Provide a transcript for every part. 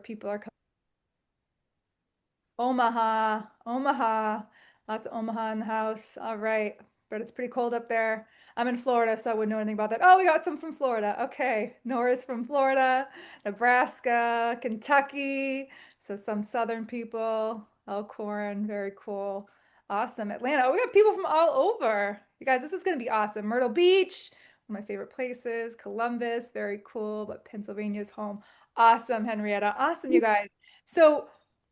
people are coming. Omaha, Omaha. Lots of Omaha in the house. All right. But it's pretty cold up there. I'm in Florida, so I wouldn't know anything about that. Oh, we got some from Florida. Okay. Nora's from Florida, Nebraska, Kentucky. So some southern people. Elkhorn, very cool. Awesome. Atlanta. Oh, we got people from all over. You guys, this is going to be awesome. Myrtle Beach, one of my favorite places. Columbus, very cool, but Pennsylvania's home. Awesome, Henrietta. Awesome, you guys. So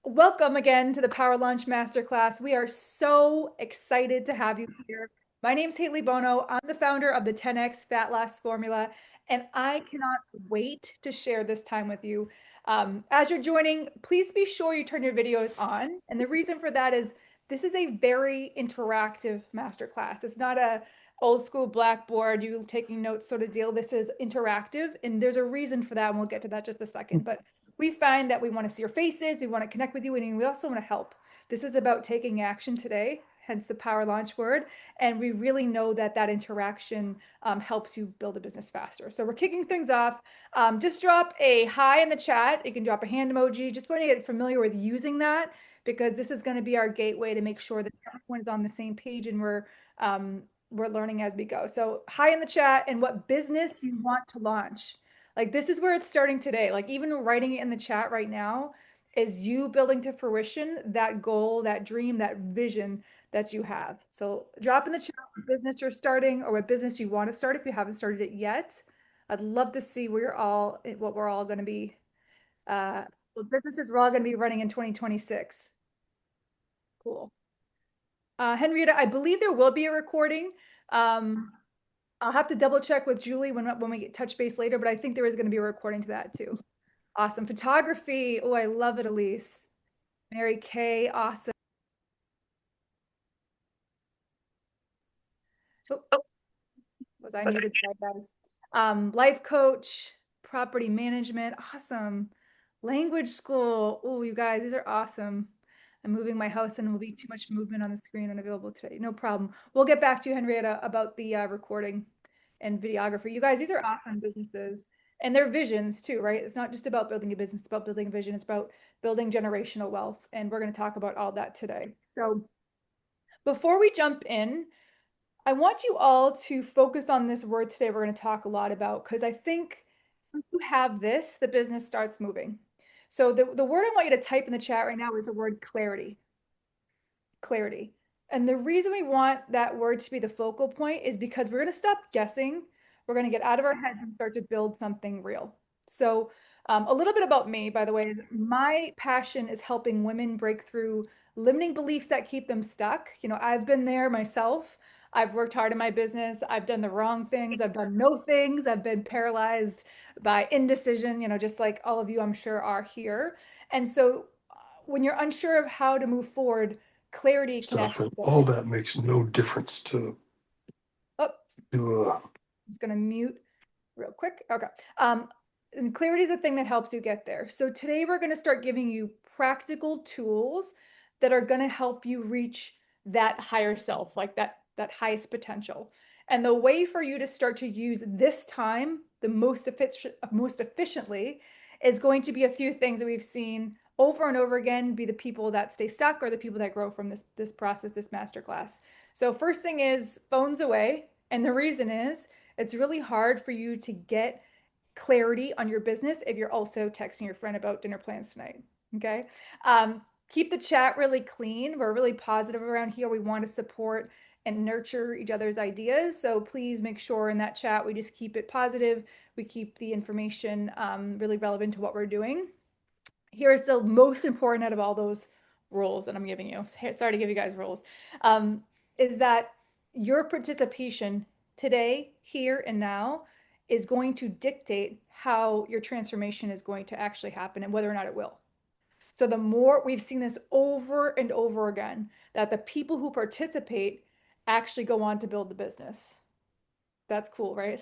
welcome again to the PowerLaunch Masterclass. We are so excited to have you here. My name is Haley Bono. I'm the founder of the 10X Fat Loss Formula, and I cannot wait to share this time with you. As you're joining, please be sure you turn your videos on. And the reason for that is this is a very interactive masterclass. It's not a old school blackboard, you taking notes sort of deal. This is interactive, and there's a reason for that, and we'll get to that just a second. But we find that we want to see your faces, we want to connect with you, and we also want to help. This is about taking action today, hence the power launch word. And we really know that that interaction helps you build a business faster. So we're kicking things off. Just drop a hi in the chat. You can drop a hand emoji. Just want to get familiar with using that because this is going to be our gateway to make sure that everyone is on the same page and we're learning as we go. So hi in the chat and what business you want to launch. Like this is where it's starting today. Like even writing it in the chat right now is you building to fruition that goal, that dream, that vision that you have. So drop in the chat what business you're starting or what business you want to start if you haven't started it yet. I'd love to see what we're all going to be, what businesses we're all going to be running in 2026. Cool. Henrietta, I believe there will be a recording. Um, I'll have to double check with Julie when we get touch base later, but I think there is going to be a recording to that too. Awesome. Photography. Oh, I love it, Elise. Mary Kay. Awesome. Oh, was I muted? Guys? Life coach, property management. Awesome. Language school. Oh, you guys, these are awesome. I'm moving my house and will be too much movement on the screen unavailable today. No problem. We'll get back to you, Henrietta, about the recording and videography. You guys, these are awesome businesses and their visions too, right? It's not just about building a business, it's about building a vision. It's about building generational wealth. And we're going to talk about all that today. So before we jump in, I want you all to focus on this word today we're going to talk a lot about because I think once you have this, the business starts moving. So the word I want you to type in the chat right now is the word clarity. Clarity. And the reason we want that word to be the focal point is because we're going to stop guessing. We're going to get out of our heads and start to build something real. So, a little bit about me, by the way, is my passion is helping women break through limiting beliefs that keep them stuck. You know, I've been there myself. I've worked hard in my business. I've done the wrong things. I've done no things. I've been paralyzed by indecision, you know, just like all of you, I'm sure, are here. And so, when you're unsure of how to move forward, clarity can stuff, actually and build all it. that makes no difference Oh, to I'm just gonna mute real quick. Okay. And clarity is the thing that helps you get there. So today we're going to start giving you practical tools that are going to help you reach that higher self, like that highest potential. And the way for you to start to use this time the most efficiently is going to be a few things that we've seen over and over again be the people that stay stuck or the people that grow from this process, this masterclass. So first thing is phones away. And the reason is it's really hard for you to get clarity on your business if you're also texting your friend about dinner plans tonight. Okay. Keep the chat really clean. We're really positive around here. We want to support and nurture each other's ideas. So please make sure in that chat we just keep it positive. We keep the information really relevant to what we're doing. Here's the most important out of all those rules that I'm giving you. Sorry to give you guys rules. Is that your participation today, here, and now is going to dictate how your transformation is going to actually happen and whether or not it will. So the more we've seen this over and over again, that the people who participate actually go on to build the business. That's cool, right?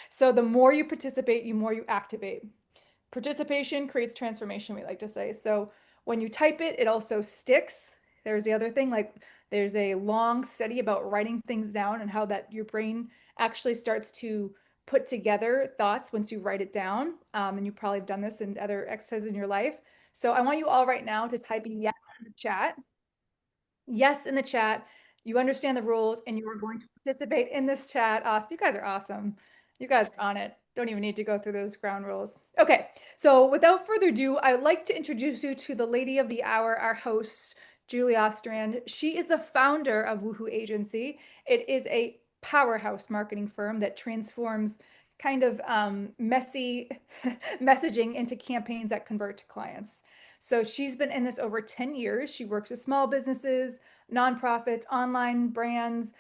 So the more you participate, the more you activate. Participation creates transformation, we like to say. So when you type it, it also sticks. There's the other thing, like there's a long study about writing things down and how that your brain actually starts to put together thoughts once you write it down. And you probably have done this in other exercises in your life. So I want you all right now to type yes in the chat. Yes in the chat. You understand the rules and you are going to participate in this chat. You guys are awesome. You guys are on it. Don't even need to go through those ground rules. Okay, so without further ado, I'd like to introduce you to the lady of the hour, our host, Julie Ostrand. She is the founder of Woohoo Agency. It is a powerhouse marketing firm that transforms kind of messy messaging into campaigns that convert to clients. So she's been in this over 10 years. She works with small businesses, nonprofits, online brands.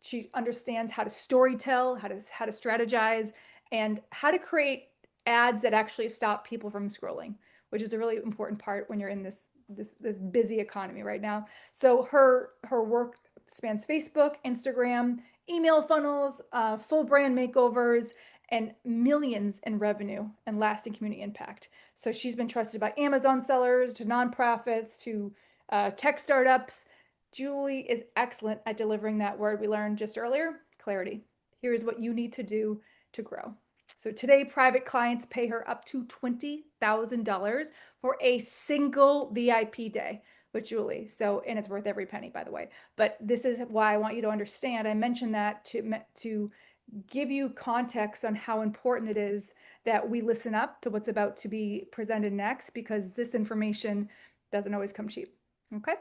She understands how to storytell, how to strategize, and how to create ads that actually stop people from scrolling, which is a really important part when you're in this busy economy right now. So her work spans Facebook, Instagram, email funnels, full brand makeovers, and millions in revenue and lasting community impact. So she's been trusted by Amazon sellers to nonprofits to tech startups. Julie is excellent at delivering that word we learned just earlier, clarity. Here's what you need to do to grow. So today, private clients pay her up to $20,000 for a single VIP day with Julie. So, and it's worth every penny, by the way. But this is why I want you to understand. I mentioned that to give you context on how important it is that we listen up to what's about to be presented next, because this information doesn't always come cheap. Okay.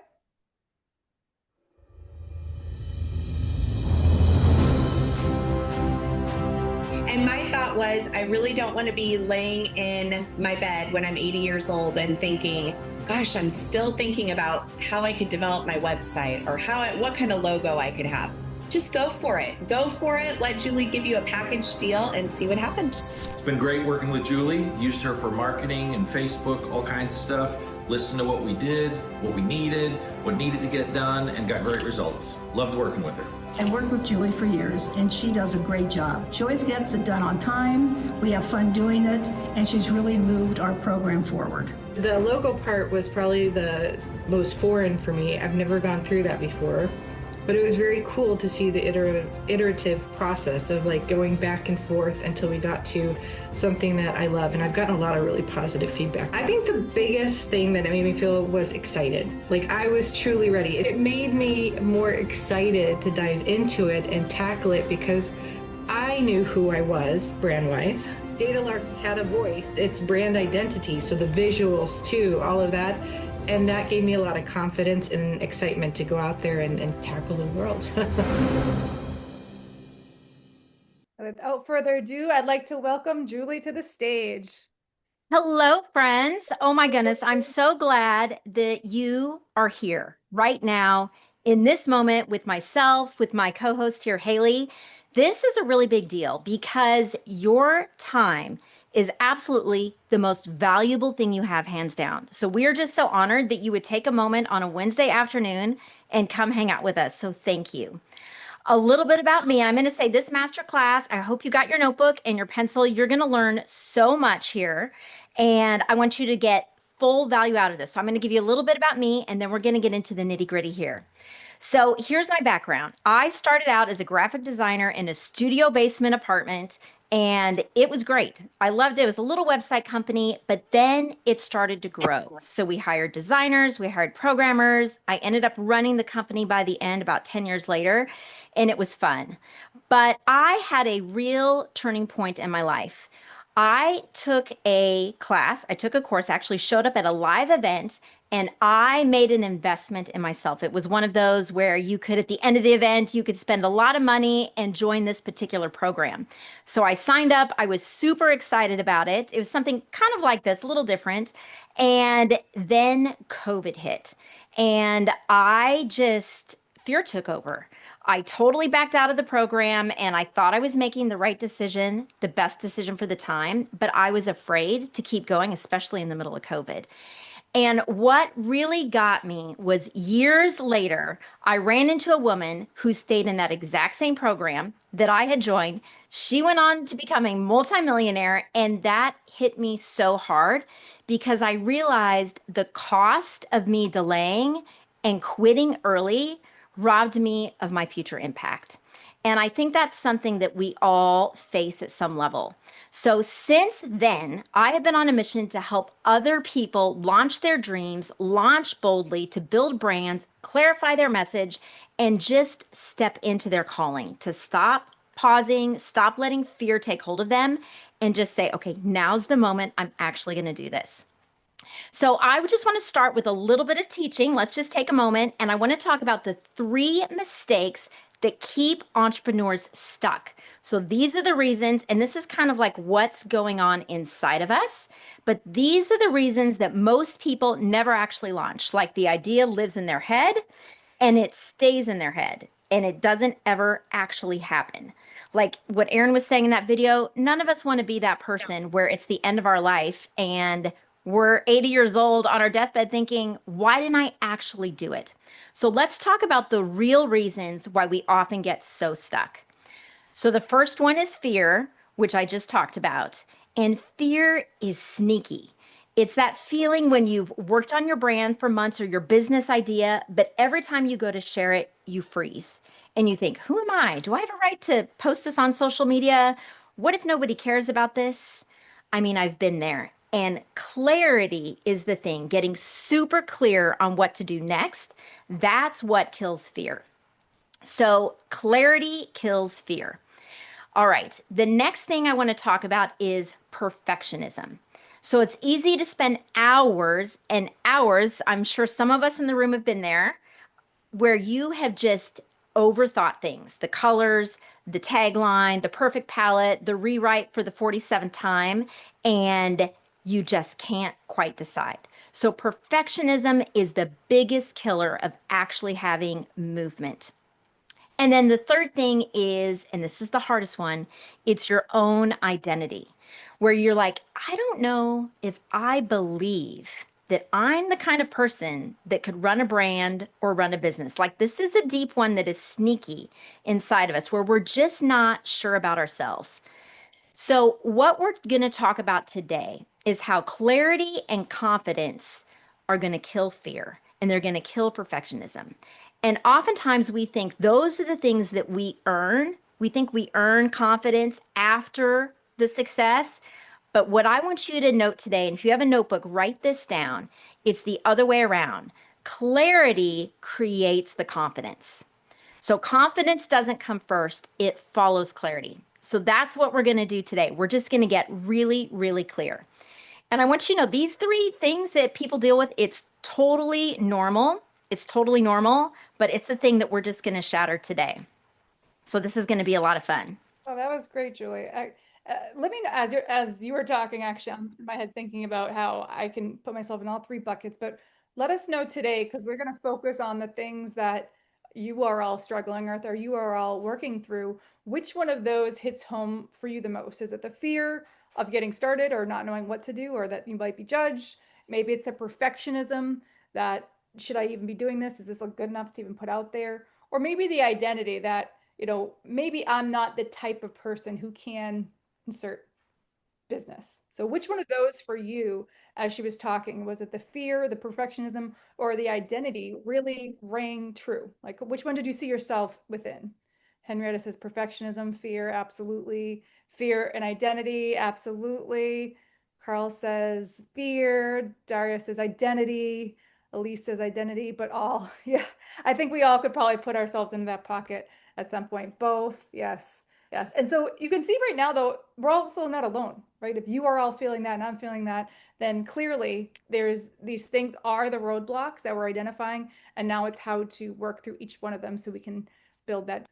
And my thought was, I really don't want to be laying in my bed when I'm 80 years old and thinking, gosh, I'm still thinking about how I could develop my website or what kind of logo I could have. Just go for it. Go for it. Let Julie give you a package deal and see what happens. It's been great working with Julie. Used her for marketing and Facebook, all kinds of stuff. Listened to what we did, what we needed, what needed to get done, and got great results. Loved working with her. I worked with Julie for years, and she does a great job. She always gets it done on time. We have fun doing it, and she's really moved our program forward. The logo part was probably the most foreign for me. I've never gone through that before. But it was very cool to see the iterative process of like going back and forth until we got to something that I love. And I've gotten a lot of really positive feedback. I think the biggest thing that it made me feel was excited. Like I was truly ready. It made me more excited to dive into it and tackle it because I knew who I was brand-wise. Datalarks had a voice. It's brand identity. So the visuals too, all of that. And that gave me a lot of confidence and excitement to go out there and tackle the world. Without further ado, I'd like to welcome Julie to the stage. Hello, friends. Oh my goodness. I'm so glad that you are here right now in this moment with myself, with my co-host here, Haley. This is a really big deal because your time is absolutely the most valuable thing you have, hands down. So we are just so honored that you would take a moment on a Wednesday afternoon and come hang out with us. So thank you. A little bit about me. I'm going to say this masterclass, I hope you got your notebook and your pencil. You're going to learn so much here. And I want you to get full value out of this. So I'm going to give you a little bit about me, and then we're going to get into the nitty gritty here. So here's my background. I started out as a graphic designer in a studio basement apartment, and it was great. I loved it. It was a little website company, but then it started to grow. So we hired designers, we hired programmers. I ended up running the company by the end about 10 years later, and it was fun. But I had a real turning point in my life. I took a class, I took a course, actually showed up at a live event, and I made an investment in myself. It was one of those where you could, at the end of the event, you could spend a lot of money and join this particular program. So I signed up. I was super excited about it. It was something kind of like this, a little different. And then COVID hit, and fear took over. I totally backed out of the program, and I thought I was making the right decision, the best decision for the time, but I was afraid to keep going, especially in the middle of COVID. And what really got me was years later, I ran into a woman who stayed in that exact same program that I had joined. She went on to become a multimillionaire, and that hit me so hard because I realized the cost of me delaying and quitting early robbed me of my future impact. And I think that's something that we all face at some level. So since then, I have been on a mission to help other people launch their dreams, launch boldly, to build brands, clarify their message, and just step into their calling, to stop pausing, stop letting fear take hold of them, and just say, okay, now's the moment. I'm actually going to do this. So I would just want to start with a little bit of teaching. Let's just take a moment. And I want to talk about the 3 mistakes that keep entrepreneurs stuck. So these are the reasons, and this is kind of like what's going on inside of us, but these are the reasons that most people never actually launch. Like the idea lives in their head and it stays in their head and it doesn't ever actually happen. Like what Aaron was saying in that video, none of us want to be that person where it's the end of our life and we're 80 years old on our deathbed thinking, why didn't I actually do it? So let's talk about the real reasons why we often get so stuck. So the first one is fear, which I just talked about. And fear is sneaky. It's that feeling when you've worked on your brand for months or your business idea, but every time you go to share it, you freeze and you think, who am I? Do I have a right to post this on social media? What if nobody cares about this? I mean, I've been there. And clarity is the thing, getting super clear on what to do next. That's what kills fear. So, clarity kills fear. All right, the next thing I want to talk about is perfectionism. So, it's easy to spend hours and hours, I'm sure some of us in the room have been there, where you have just overthought things, the colors, the tagline, the perfect palette, the rewrite for the 47th time, and you just can't quite decide. So perfectionism is the biggest killer of actually having movement. And then the third thing is, and this is the hardest one, it's your own identity, where you're like, I don't know if I believe that I'm the kind of person that could run a brand or run a business. Like, this is a deep one that is sneaky inside of us, where we're just not sure about ourselves. So, what we're going to talk about today is how clarity and confidence are going to kill fear and they're going to kill perfectionism. And oftentimes we think those are the things that we earn. We think we earn confidence after the success. But what I want you to note today, and if you have a notebook, write this down, it's the other way around. Clarity creates the confidence. So confidence doesn't come first, it follows clarity. So that's what we're going to do today. We're just going to get really, really clear. And I want you to know these 3 things that people deal with, it's totally normal. It's totally normal, but it's the thing that we're just going to shatter today. So this is going to be a lot of fun. Oh, that was great, Julie. Let me know as you were talking. Actually, I'm in my head thinking about how I can put myself in all 3 buckets. But let us know today because we're going to focus on the things that you are all struggling with or you are all working through. Which one of those hits home for you the most? Is it the fear of getting started or not knowing what to do, or that you might be judged? Maybe it's the perfectionism that should I even be doing this? Is this look good enough to even put out there? Or maybe the identity that maybe I'm not the type of person who can insert business. So which one of those for you, as she was talking, was it the fear, the perfectionism, or the identity really rang true? Like which one did you see yourself within? Henrietta says perfectionism, fear, absolutely. Fear and identity, absolutely. Carl says fear. Daria says identity. Elise says identity, but all, yeah. I think we all could probably put ourselves in that pocket at some point. Both, yes. Yes. And so you can see right now, though, we're also not alone, right? If you are all feeling that and I'm feeling that, then clearly these things are the roadblocks that we're identifying. And now it's how to work through each one of them so we can build that.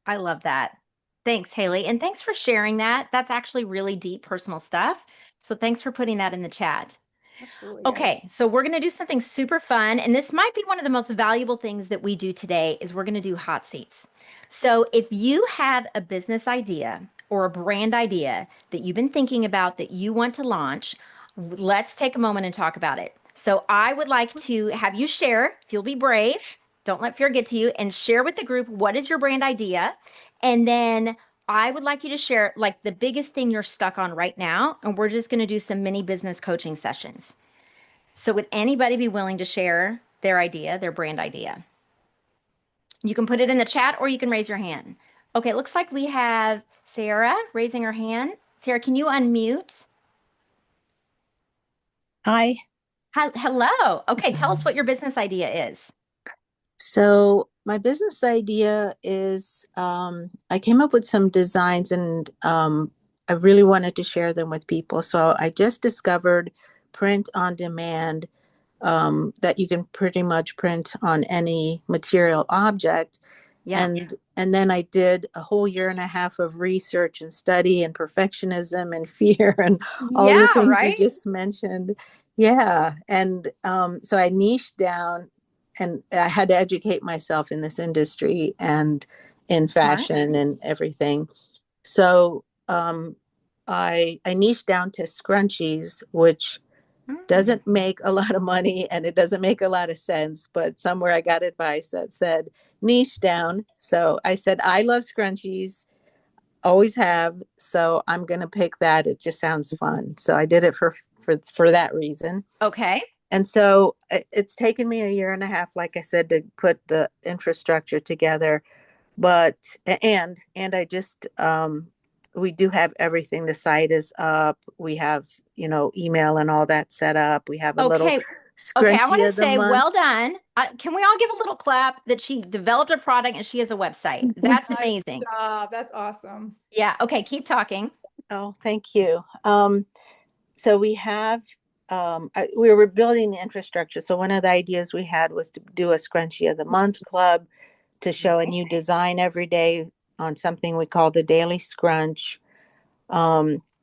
I love that. Thanks, Haley. And thanks for sharing that. That's actually really deep personal stuff. So thanks for putting that in the chat. Absolutely, yes. Okay, so we're going to do something super fun, and this might be one of the most valuable things that we do today is we're going to do hot seats. So if you have a business idea or a brand idea that you've been thinking about that you want to launch, let's take a moment and talk about it. So I would like to have you share, if you'll be brave, don't let fear get to you, and share with the group what is your brand idea, and then I would like you to share like the biggest thing you're stuck on right now, and we're just going to do some mini business coaching sessions. So would anybody be willing to share their idea, their brand idea? You can put it in the chat or you can raise your hand. Okay, it looks like we have Sarah raising her hand. Sarah, can you unmute? Hi. Hello. Okay, tell us what your business idea is. So my business idea is I came up with some designs and I really wanted to share them with people. So I just discovered print on demand that you can pretty much print on any material object. Yeah. And then I did a whole year and a half of research and study and perfectionism and fear and all Yeah, the things you right? just mentioned. Yeah. And so I niched down and I had to educate myself in this industry and in Smart. fashion and everything. So I niched down to scrunchies, which doesn't make a lot of money and it doesn't make a lot of sense, but somewhere I got advice that said niche down. So I said, I love scrunchies, always have. So I'm going to pick that. It just sounds fun. So I did it for that reason. Okay. And so it's taken me a year and a half, like I said, to put the infrastructure together. But and I just we do have everything. The site is up. We have, email and all that set up. We have a little Okay. Okay, I want scrunchie to of the say month. well done. Can we all give a little clap that she developed a product and she has a website? That's Nice amazing. job. That's awesome. Yeah. Okay, keep talking. Oh, thank you. So we have we were building the infrastructure. So one of the ideas we had was to do a scrunchie of the month club, to show a new design every day on something we call the daily scrunch.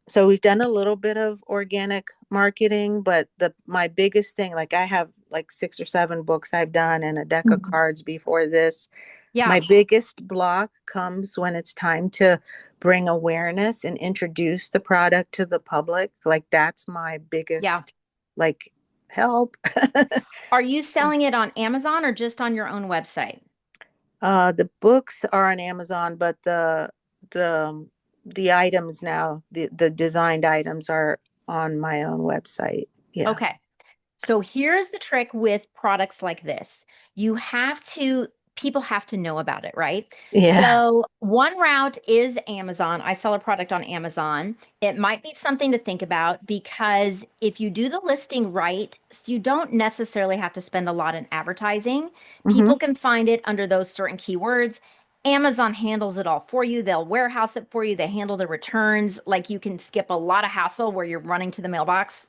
So we've done a little bit of organic marketing, but my biggest thing, like I have like 6 or 7 books I've done and a deck of cards before this. Yeah. My biggest block comes when it's time to bring awareness and introduce the product to the public. Like that's my biggest, like, help. Are you selling it on Amazon or just on your own website? The books are on Amazon, but the the items now, the designed items are on my own website. Yeah. Okay. So here's the trick with products like this. People have to know about it, right? Yeah. So one route is Amazon. I sell a product on Amazon. It might be something to think about because if you do the listing right, you don't necessarily have to spend a lot in advertising. Mm-hmm. People can find it under those certain keywords. Amazon handles it all for you. They'll warehouse it for you. They handle the returns. Like you can skip a lot of hassle where you're running to the mailbox,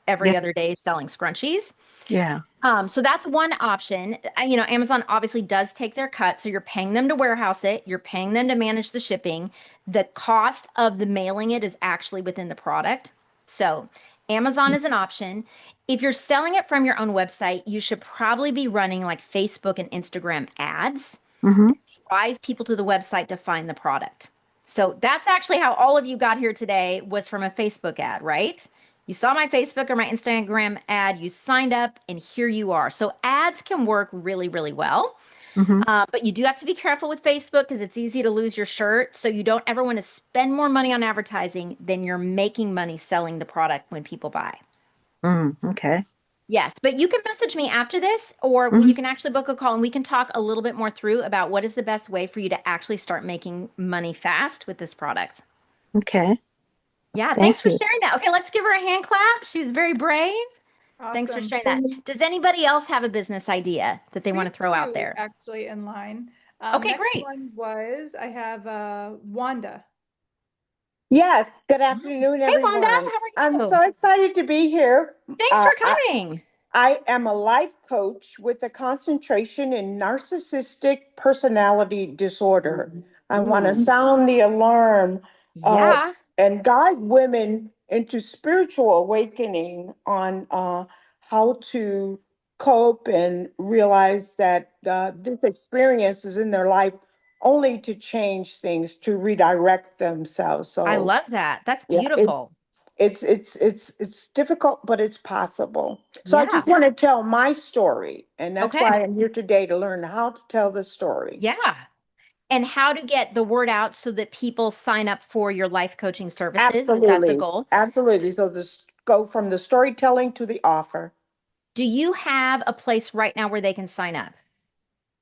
every Yeah. other day selling scrunchies. Yeah. So that's one option. Amazon obviously does take their cut. So you're paying them to warehouse it. You're paying them to manage the shipping. The cost of the mailing it is actually within the product. So Amazon is an option. If you're selling it from your own website, you should probably be running like Facebook and Instagram ads. Mm-hmm. Drive people to the website to find the product. So that's actually how all of you got here today was from a Facebook ad, right? You saw my Facebook or my Instagram ad, you signed up, and here you are. So ads can work really, really well. Mm-hmm. But you do have to be careful with Facebook because it's easy to lose your shirt. So you don't ever want to spend more money on advertising than you're making money selling the product when people buy. Okay. Yes, but you can message me after this, or Mm-hmm. you can actually book a call and we can talk a little bit more through about what is the best way for you to actually start making money fast with this product. Okay. Yeah, thanks Thank for you. sharing that. Okay, let's give her a hand clap. She was very brave. Thanks for Awesome. sharing that. Does anybody else have a business idea that they We want to have throw out two there? actually in line. Okay, Next great. one was I have Wanda. Yes, good afternoon, Hey, Wanda, everyone. how I'm are you? so excited to be here. Thanks Uh, for I, coming. I am a life coach with a concentration in narcissistic personality disorder. I want to sound the alarm uh, Yeah, and guide women into spiritual awakening on how to cope and realize that this experience is in their life only to change things, to redirect themselves. I So love that. That's yeah, beautiful. it's difficult, but it's possible. So I Yeah. just want to tell my story, and that's Okay. why I'm here today to learn how to tell the story. Yeah. And how to get the word out so that people sign up for your life coaching services. Is that the Absolutely, goal? absolutely. So this go from the storytelling to the offer. Do you have a place right now where they can sign up?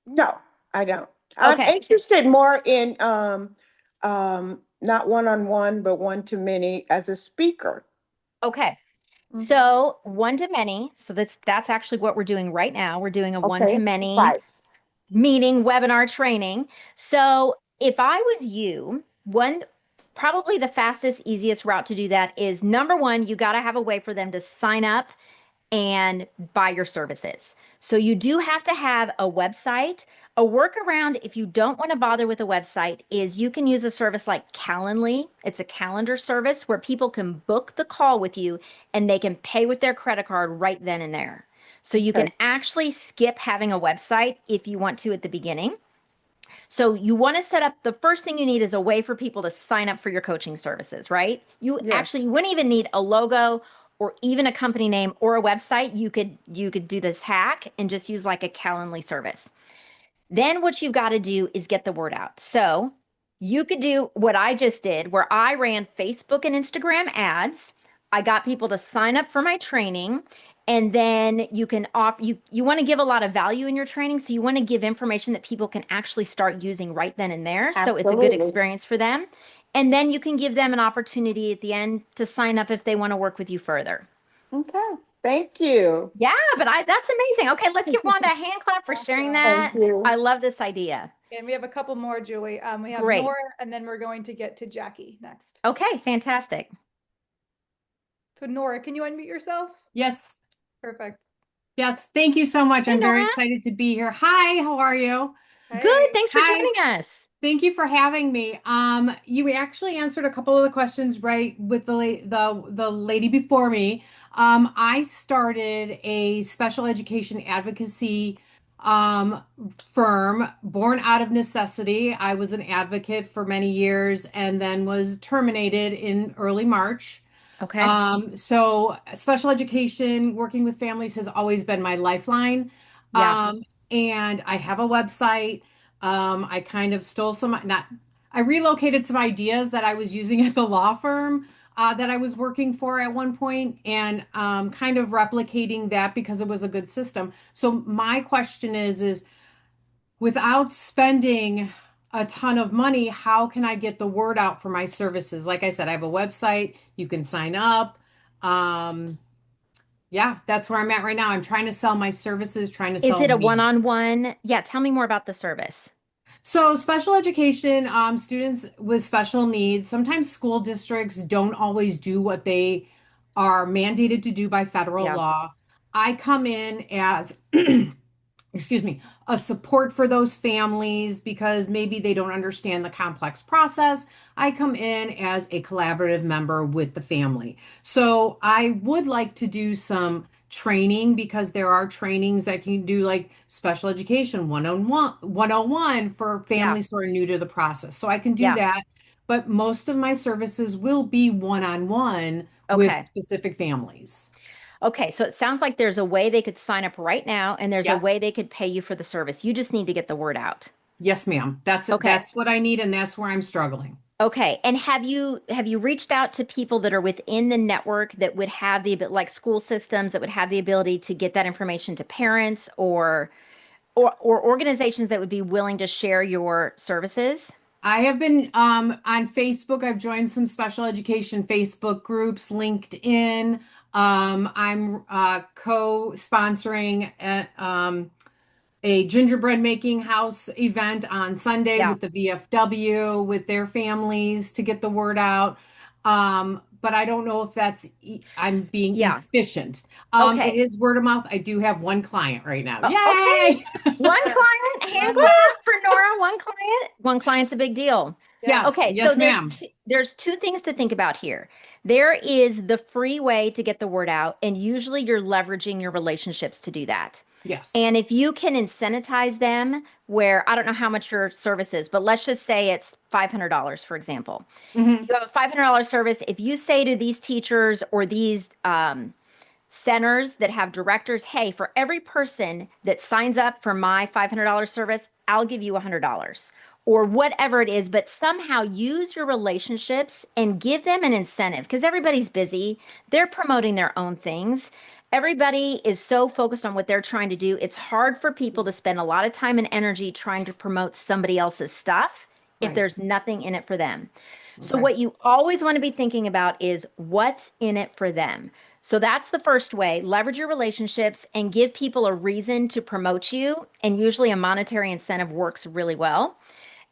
No, I don't. I'm Okay. interested more in not one-on-one, but one-to-many as a speaker. Okay. Mhm. So one to many. So that's actually what we're doing right now. We're doing a one to Okay, many right. meeting, webinar training. So if I was you, probably the fastest, easiest route to do that is number one, you got to have a way for them to sign up and buy your services. So you do have to have a website. A workaround, if you don't want to bother with a website, is you can use a service like Calendly. It's a calendar service where people can book the call with you and they can pay with their credit card right then and there. So you can Okay. actually skip having a website if you want to at the beginning. So you want to set up, the first thing you need is a way for people to sign up for your coaching services, right? Yes. You wouldn't even need a logo or even a company name or a website. You could do this hack and just use like a Calendly service. Then what you've got to do is get the word out. So you could do what I just did, where I ran Facebook and Instagram ads. I got people to sign up for my training. And then you can offer, you want to give a lot of value in your training. So you want to give information that people can actually start using right then and there. So it's a good Absolutely. experience for them. And then you can give them an opportunity at the end to sign up if they want to work with you further. Okay. Thank you. Yeah, but that's amazing. Okay, let's give Wanda a hand clap for sharing Thank that. I you. love this idea. And we have a couple more, Julie. We have Great. Nora, and then we're going to get to Jackie next. Okay, fantastic. So Nora, can you unmute yourself? Yes. Perfect. Yes. Thank you so much. Hey, I'm very Nora. excited to be here. Hi, how are you? Good. Hey. Thanks for Hi. joining us. Thank you for having me. You actually answered a couple of the questions right with the lady before me. I started a special education advocacy um, firm born out of necessity. I was an advocate for many years and then was terminated in early March. Okay. So special education, working with families has always been my lifeline. Yeah. And I have a website. I kind of stole I relocated some ideas that I was using at the law firm that I was working for at one point and kind of replicating that because it was a good system. So my question is without spending a ton of money, how can I get the word out for my services? Like I said, I have a website, you can sign up. Um, yeah, that's where I'm at right now. I'm trying to sell my services, trying to Is sell it a me. one-on-one? Yeah, tell me more about the service. So, special education, students with special needs, sometimes school districts don't always do what they are mandated to do by federal Yeah. law. I come in as excuse me, a support for those families because maybe they don't understand the complex process. I come in as a collaborative member with the family. So I would like to do some training because there are trainings that can do like special education 101 for Yeah. families who are new to the process. So I can do Yeah. that, but most of my services will be one-on-one with Okay. specific families. Okay, so it sounds like there's a way they could sign up right now and there's a Yes. way they could pay you for the service. You just need to get the word out. Yes, ma'am. That's it. Okay. That's what I need, and that's where I'm struggling. Okay. And have you reached out to people that are within the network that would have like school systems that would have the ability to get that information to parents or organizations that would be willing to share your services? I have been on Facebook. I've joined some special education Facebook groups, LinkedIn. I'm co-sponsoring a gingerbread making house event on Sunday Yeah. with the VFW with their families to get the word out. But I don't know if I'm being Yeah. efficient. It Okay. is word of mouth. I do have one client right now. Okay. Yay! One client, hand One. clap for Nora. One client. One client's a big deal. Yes. Yes, Okay, so yes, ma'am. there's two things to think about here. There is the free way to get the word out, and usually you're leveraging your relationships to do that. Yes. And if you can incentivize them, where I don't know how much your service is, but let's just say it's $500, for example. Hmm. You have a $500 service. If you say to these teachers or these centers that have directors, hey, for every person that signs up for my $500 service, I'll give you $100. or whatever it is, but somehow use your relationships and give them an incentive because everybody's busy. They're promoting their own things. Everybody is so focused on what they're trying to do. It's hard for people to spend a lot of time and energy trying to promote somebody else's stuff if Right. there's nothing in it for them. So, Okay. what you always want to be thinking about is what's in it for them. So, that's the first way. Leverage your relationships and give people a reason to promote you. And usually, a monetary incentive works really well.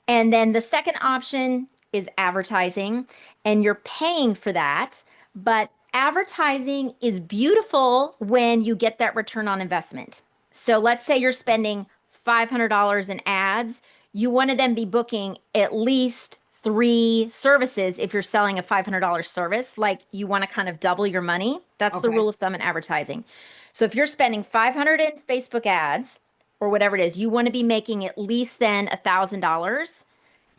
And then the second option is advertising, and you're paying for that. But advertising is beautiful when you get that return on investment. So let's say you're spending $500 in ads. You want to then be booking at least three services if you're selling a $500 service. Like you want to kind of double your money. That's the Okay. rule of thumb in advertising. So if you're spending 500 in Facebook ads, or whatever it is, you want to be making at least then $1,000,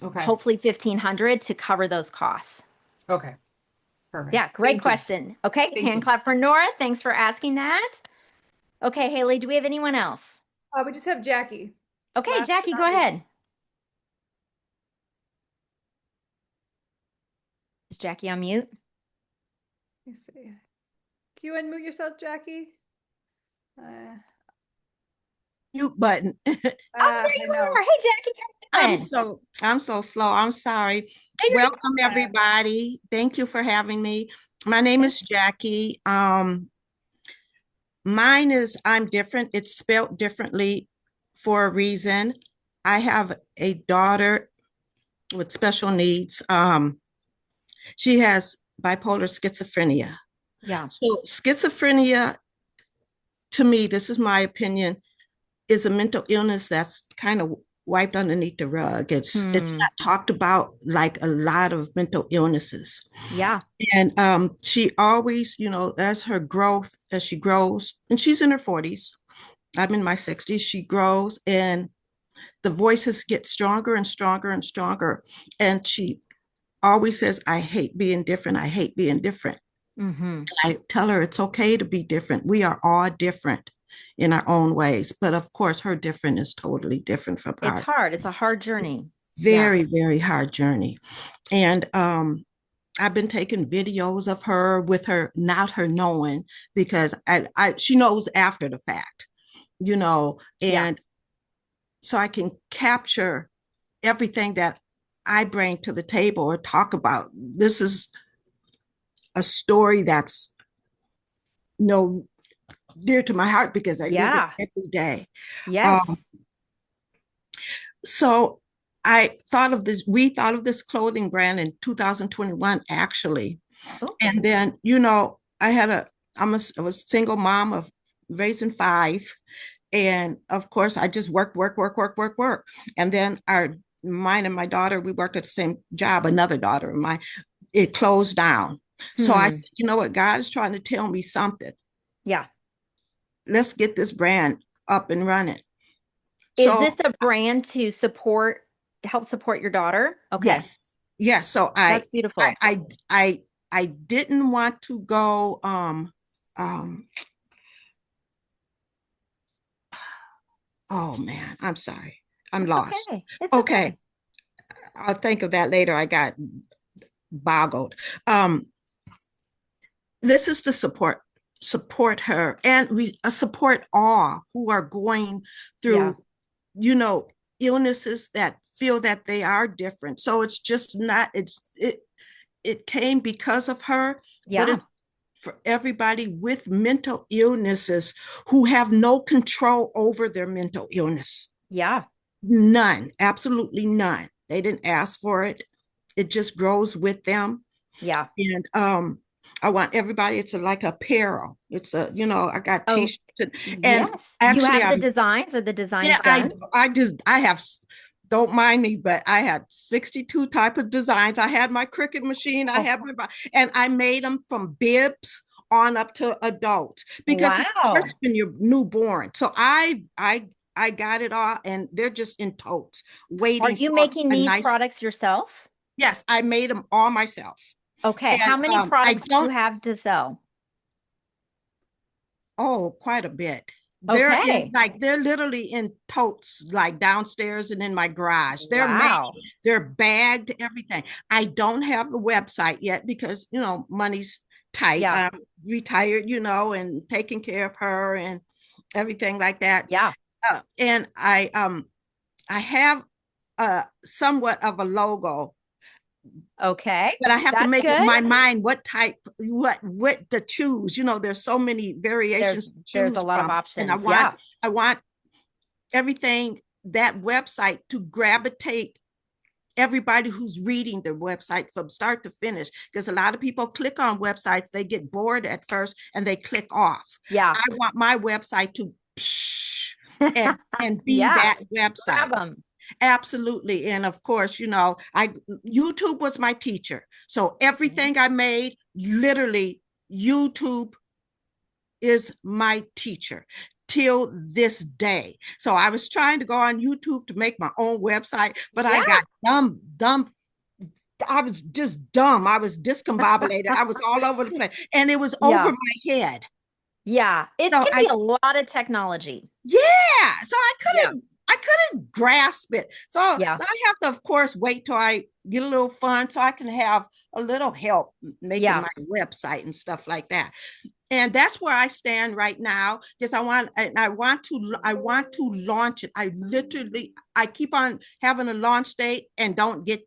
Okay. hopefully 1,500 to cover those costs. Okay. Perfect. Yeah, great Thank you. question. Okay, Thank hand you. clap for Nora. Thanks for asking that. Okay, Haley, do we have anyone else? We just have Jackie. Okay, Last Jackie, but go not least. ahead. Is Jackie on mute? Let me see. Can you unmute yourself, Jackie? Uh, Mute button. Oh, there I you know. are. Hey, Jackie, how you doing? I'm so slow. I'm sorry. Hey, you're good. Welcome everybody. Thank you for having me. My name is Jackie. Mine is I'm different. It's spelled differently for a reason. I have a daughter with special needs. She has bipolar schizophrenia. Yeah. So schizophrenia, to me, this is my opinion, is a mental illness that's kind of wiped underneath the rug. It's not talked about like a lot of mental illnesses. Yeah. And she always, as her growth, as she grows, and she's in her 40s, I'm in my 60s, she grows and the voices get stronger and stronger and stronger. And she always says, I hate being different. I hate being different. Mm-hmm. I tell her it's okay to be different. We are all different in our own ways. But of course, her different is totally different from It's ours. hard. It's a hard journey. Very, very hard journey. And I've been taking videos of her with her, not her knowing, because she knows after the fact, and so I can capture everything that I bring to the table or talk about. This is a story that's dear to my heart because I live it every day. Yes. So we thought of this clothing brand in 2021, actually. Oh. And then, I was a single mom of raising five. And of course, I just work. And then mine and my daughter, we worked at the same job, another daughter of mine, it closed down. So I said, you know what? God is trying to tell me something. Yeah. Let's get this brand up and running. Is this a brand to help support your daughter? Okay. Yes. So that's beautiful. I didn't want to go oh man, I'm sorry. I'm lost. Okay. It's okay. I'll think of that later. I got boggled. This is to support her and support all who are going through illnesses that feel that they are different. So it's just not, it came because of her, but it's for everybody with mental illnesses who have no control over their mental illness. Yeah. None, absolutely none. They didn't ask for it. It just grows with them. Yeah. And I want everybody, it's like apparel. It's I got t-shirts and actually you have the designs or the designs done? I have, don't mind me, but I had 62 type of designs. I had my Cricut machine. I had and I made them from bibs on up to adult because it's first when you're newborn. So I got it all and they're just in totes waiting. Are you making these products yourself? Yes, I made them all myself. Okay. And how many products do you have to sell? Oh, quite a bit. Okay. They're literally in totes, like downstairs and in my garage. They're made, Wow. they're bagged, everything. I don't have a website yet because, money's tight. Yeah. I'm retired, and taking care of her and everything like that. Yeah. And I have somewhat of a logo, Okay. but I have to That's make up good. my mind what type, what to choose. There's so many variations to There's a choose lot of from, and options. Yeah. I want everything, that website, to gravitate everybody who's reading the website from start to finish, because a lot of people click on websites, they get bored at first and they click off. Yeah. I want my website to and be Yeah. that Grab website. them. Absolutely. And of course, YouTube was my teacher. So everything I made, literally, YouTube is my teacher till this day. So I was trying to go on YouTube to make my own website, but I got dumb. I was just dumb. I was discombobulated. I was all over the place, and it was over my head. Yeah. It So can be a lot of technology. Yeah. So I couldn't grasp it. So I have to, of course, wait till I get a little fun so I can have a little help making my website and stuff like that. And that's where I stand right now, because I want to launch it. I keep on having a launch date and don't get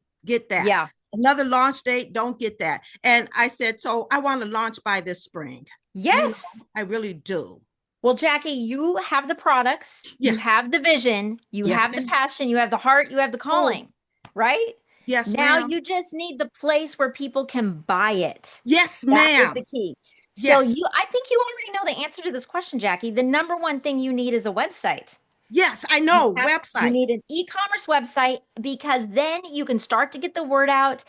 that. Yeah. Another launch date, don't get that. And I said, so I want to launch by this spring. Yes. I really do. Well, Jackie, you have the products, you have the vision, you have the passion, you have the heart, you have the calling, right? Yes, now ma'am. you just need the place where people can buy it. Yes, ma'am. That is the key. So I think you already know the answer to this question, Jackie. The number one thing you need is a website. Yes, I know. You need an e-commerce website, because then you can start to get the word out.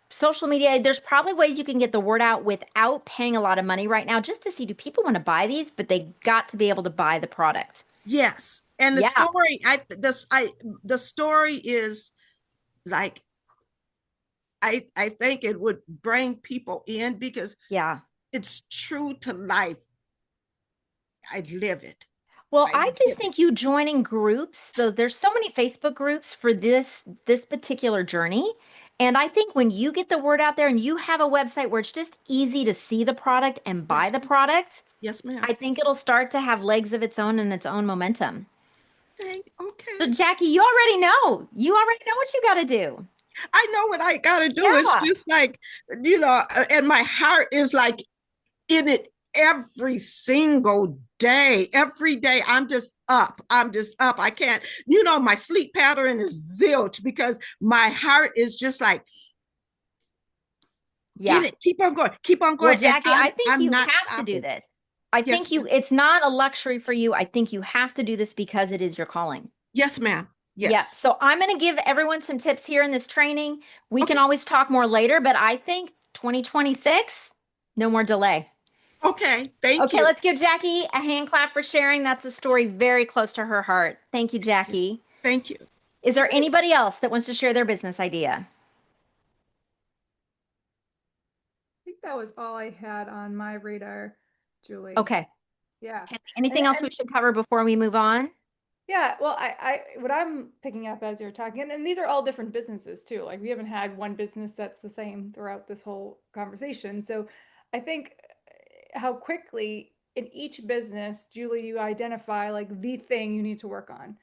Social media, there's probably ways you can get the word out without paying a lot of money right now, just to see, do people want to buy these? But they got to be able to buy the product. Yes. And the story, the story is like, I think it would bring people in, because it's true to life. I live it. Well, I just think you joining groups, there's so many Facebook groups for this particular journey. And I think when you get the word out there and you have a website where it's just easy to see the product and buy the product, yes, ma'am, I think it'll start to have legs of its own and its own momentum. Okay. So Jackie, you already know. You already know what you got to do. I know what I got to do. It's just like, and my heart is like in it every single day. Every day I'm just up. I can't, my sleep pattern is zilch, because my heart is just like, get it, keep on going. Well, Jackie, I think you have to do this. I think it's not a luxury for you. I think you have to do this because it is your calling. Yes, ma'am. Yes. Yeah. So I'm going to give everyone some tips here in this training. We can always talk more later, but I think 2026, no more delay. Okay. Thank you. Okay, let's give Jackie a hand clap for sharing. That's a story very close to her heart. Thank you, Jackie. Thank you. Is there anybody else that wants to share their business idea? I think that was all I had on my radar, Julie. Okay. Yeah. Anything else we should cover before we move on? Yeah, well, what I'm picking up as you're talking, and these are all different businesses too. Like, we haven't had one business that's the same throughout this whole conversation. So I think how quickly in each business, Julie, you identify like the thing you need to work on.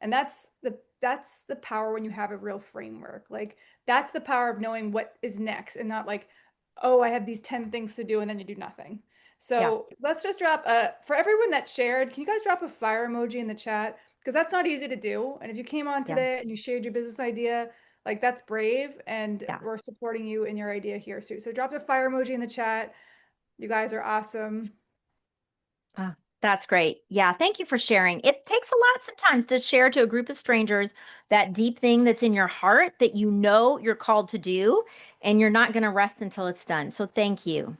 And that's the power when you have a real framework. Like, that's the power of knowing what is next, and not like, oh, I have these 10 things to do, and then you do nothing. So let's just drop for everyone that shared, can you guys drop a fire emoji in the chat? Because that's not easy to do. And if you came on today and you shared your business idea, like, that's brave, and we're supporting you in your idea here too. So drop a fire emoji in the chat. You guys are awesome. That's great. Yeah, thank you for sharing. It takes a lot sometimes to share to a group of strangers that deep thing that's in your heart that you know you're called to do, and you're not going to rest until it's done. So thank you.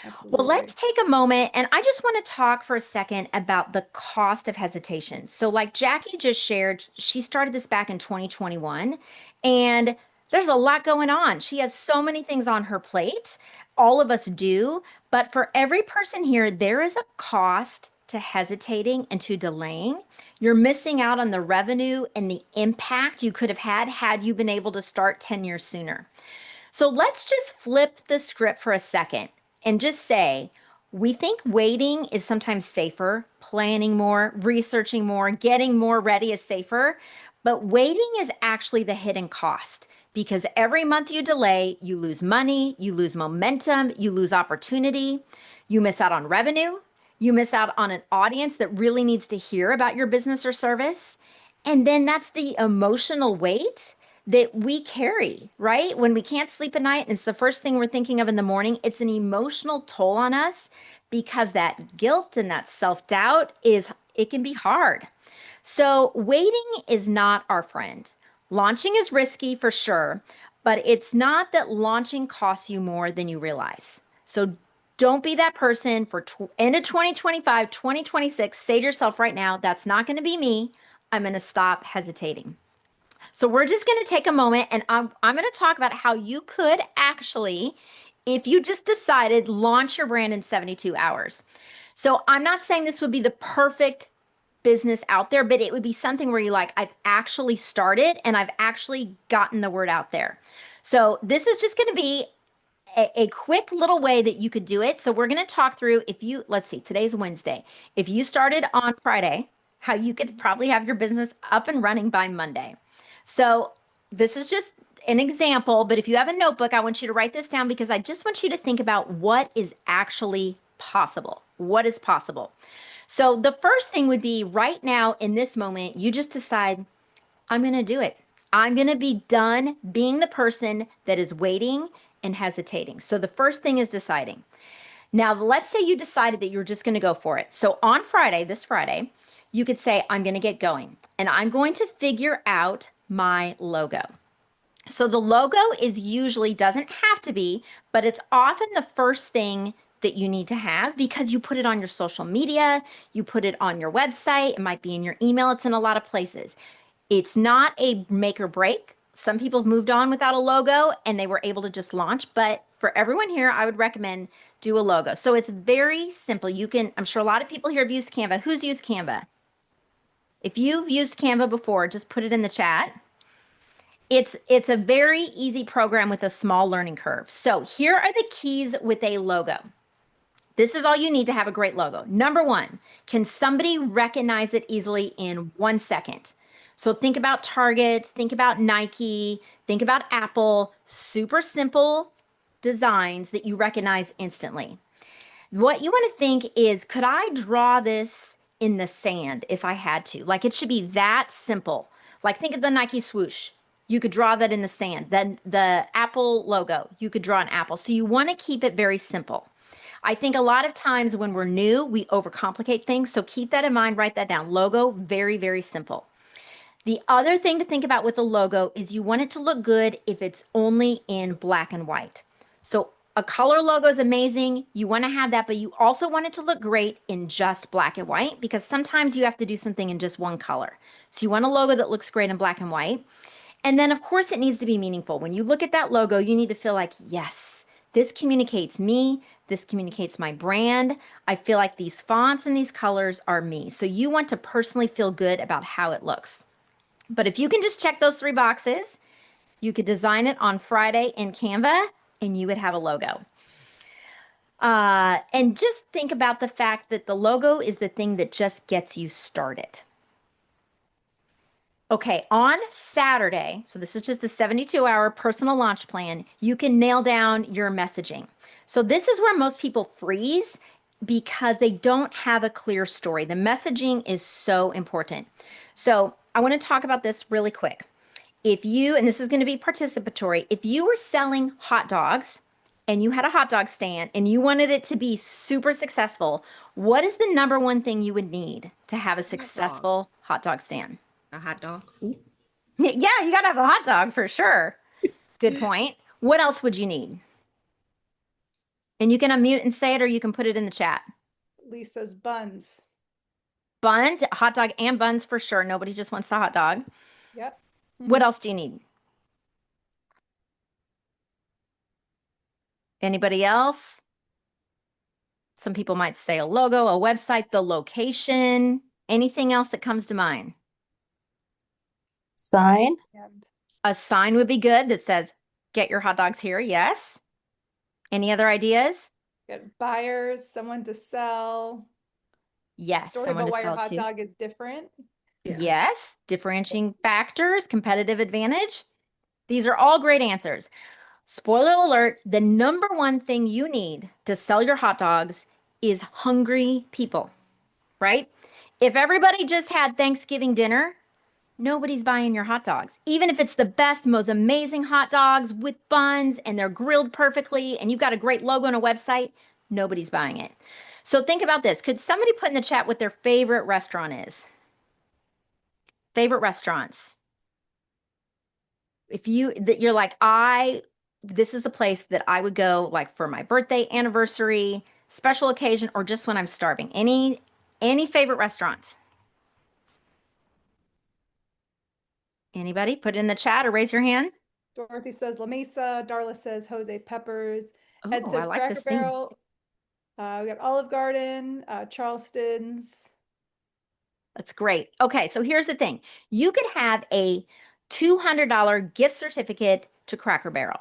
Absolutely. Well, let's take a moment, and I just want to talk for a second about the cost of hesitation. So like Jackie just shared, she started this back in 2021, and there's a lot going on. She has so many things on her plate. All of us do, but for every person here, there is a cost to hesitating and to delaying, you're missing out on the revenue and the impact you could have had you been able to start 10 years sooner. So let's just flip the script for a second and just say, we think waiting is sometimes safer, planning more, researching more, getting more ready is safer, but waiting is actually the hidden cost because every month you delay, you lose money, you lose momentum, you lose opportunity, you miss out on revenue, you miss out on an audience that really needs to hear about your business or service. And then that's the emotional weight that we carry, right? When we can't sleep at night and it's the first thing we're thinking of in the morning, it's an emotional toll on us because that guilt and that self-doubt it can be hard. So waiting is not our friend. Launching is risky for sure, but it's not that launching costs you more than you realize. So don't be that person for end of 2025, 2026. Say to yourself right now, that's not going to be me. I'm going to stop hesitating. So we're just going to take a moment and I'm going to talk about how you could actually, if you just decided, launch your brand in 72 hours. So I'm not saying this would be the perfect business out there, but it would be something where you like, I've actually started and I've actually gotten the word out there. So this is just going to be a quick little way that you could do it. So we're going to talk through let's see, today's Wednesday. If you started on Friday, how you could probably have your business up and running by Monday. So this is just an example, but if you have a notebook, I want you to write this down because I just want you to think about what is actually possible. What is possible? So the first thing would be right now in this moment, you just decide, I'm going to do it. I'm going to be done being the person that is waiting and hesitating. So the first thing is deciding. Now, let's say you decided that you're just going to go for it. So on Friday, this Friday, you could say, I'm going to get going and I'm going to figure out my logo. So the logo is usually doesn't have to be, but it's often the first thing that you need to have because you put it on your social media, you put it on your website, it might be in your email, it's in a lot of places. It's not a make or break. Some people have moved on without a logo and they were able to just launch, but for everyone here, I would recommend do a logo. So it's very simple. I'm sure a lot of people here have used Canva. Who's used Canva? If you've used Canva before, just put it in the chat. It's a very easy program with a small learning curve. So here are the keys with a logo. This is all you need to have a great logo. Number one, can somebody recognize it easily in 1 second? So think about Target, think about Nike, think about Apple, super simple designs that you recognize instantly. What you want to think is, could I draw this in the sand if I had to? Like it should be that simple. Like think of the Nike swoosh. You could draw that in the sand. Then the Apple logo, you could draw an apple. So you want to keep it very simple. I think a lot of times when we're new, we overcomplicate things. So keep that in mind, write that down. Logo, very, very simple. The other thing to think about with the logo is you want it to look good if it's only in black and white. So a color logo is amazing. You want to have that, but you also want it to look great in just black and white because sometimes you have to do something in just one color. So you want a logo that looks great in black and white. And then of course it needs to be meaningful. When you look at that logo, you need to feel like, yes, this communicates me. This communicates my brand. I feel like these fonts and these colors are me. So you want to personally feel good about how it looks. But if you can just check those 3 boxes, you could design it on Friday in Canva and you would have a logo. And just think about the fact that the logo is the thing that just gets you started. Okay, on Saturday, so this is just the 72-hour personal launch plan, you can nail down your messaging. So this is where most people freeze because they don't have a clear story. The messaging is so important. So I want to talk about this really quick. If you, and this is going to be participatory, if you were selling hot dogs and you had a hot dog stand and you wanted it to be super successful, what is the number one thing you would need to have a successful hot dog stand? A hot dog. Yeah, you got to have a hot dog for sure. Good point. What else would you need? And you can unmute and say it, or you can put it in the chat. Lisa's buns. Buns, hot dog and buns for sure. Nobody just wants the hot dog. Yep. What else do you need? Anybody else? Some people might say a logo, a website, the location, anything else that comes to mind. Sign. A sign would be good that says, get your hot dogs here. Yes. Any other ideas? Get buyers, someone to sell. Yes. Story Someone about to why your sell hot to. dog is different. Yes. Differentiating factors, competitive advantage. These are all great answers. Spoiler alert, the number one thing you need to sell your hot dogs is hungry people, right? If everybody just had Thanksgiving dinner, nobody's buying your hot dogs. Even if it's the best, most amazing hot dogs with buns and they're grilled perfectly and you've got a great logo and a website, nobody's buying it. So think about this. Could somebody put in the chat what their favorite restaurant is? Favorite restaurants. If you're like, this is the place that I would go like for my birthday, anniversary, special occasion, or just when I'm starving. Any favorite restaurants? Anybody? Put it in the chat or raise your hand. Dorothy says La Mesa. Darla says Jose Peppers. Ed Oh, I says like Cracker this theme. Barrel. We got Olive Garden, Charleston's. That's great. Okay, so here's the thing. You could have a $200 gift certificate to Cracker Barrel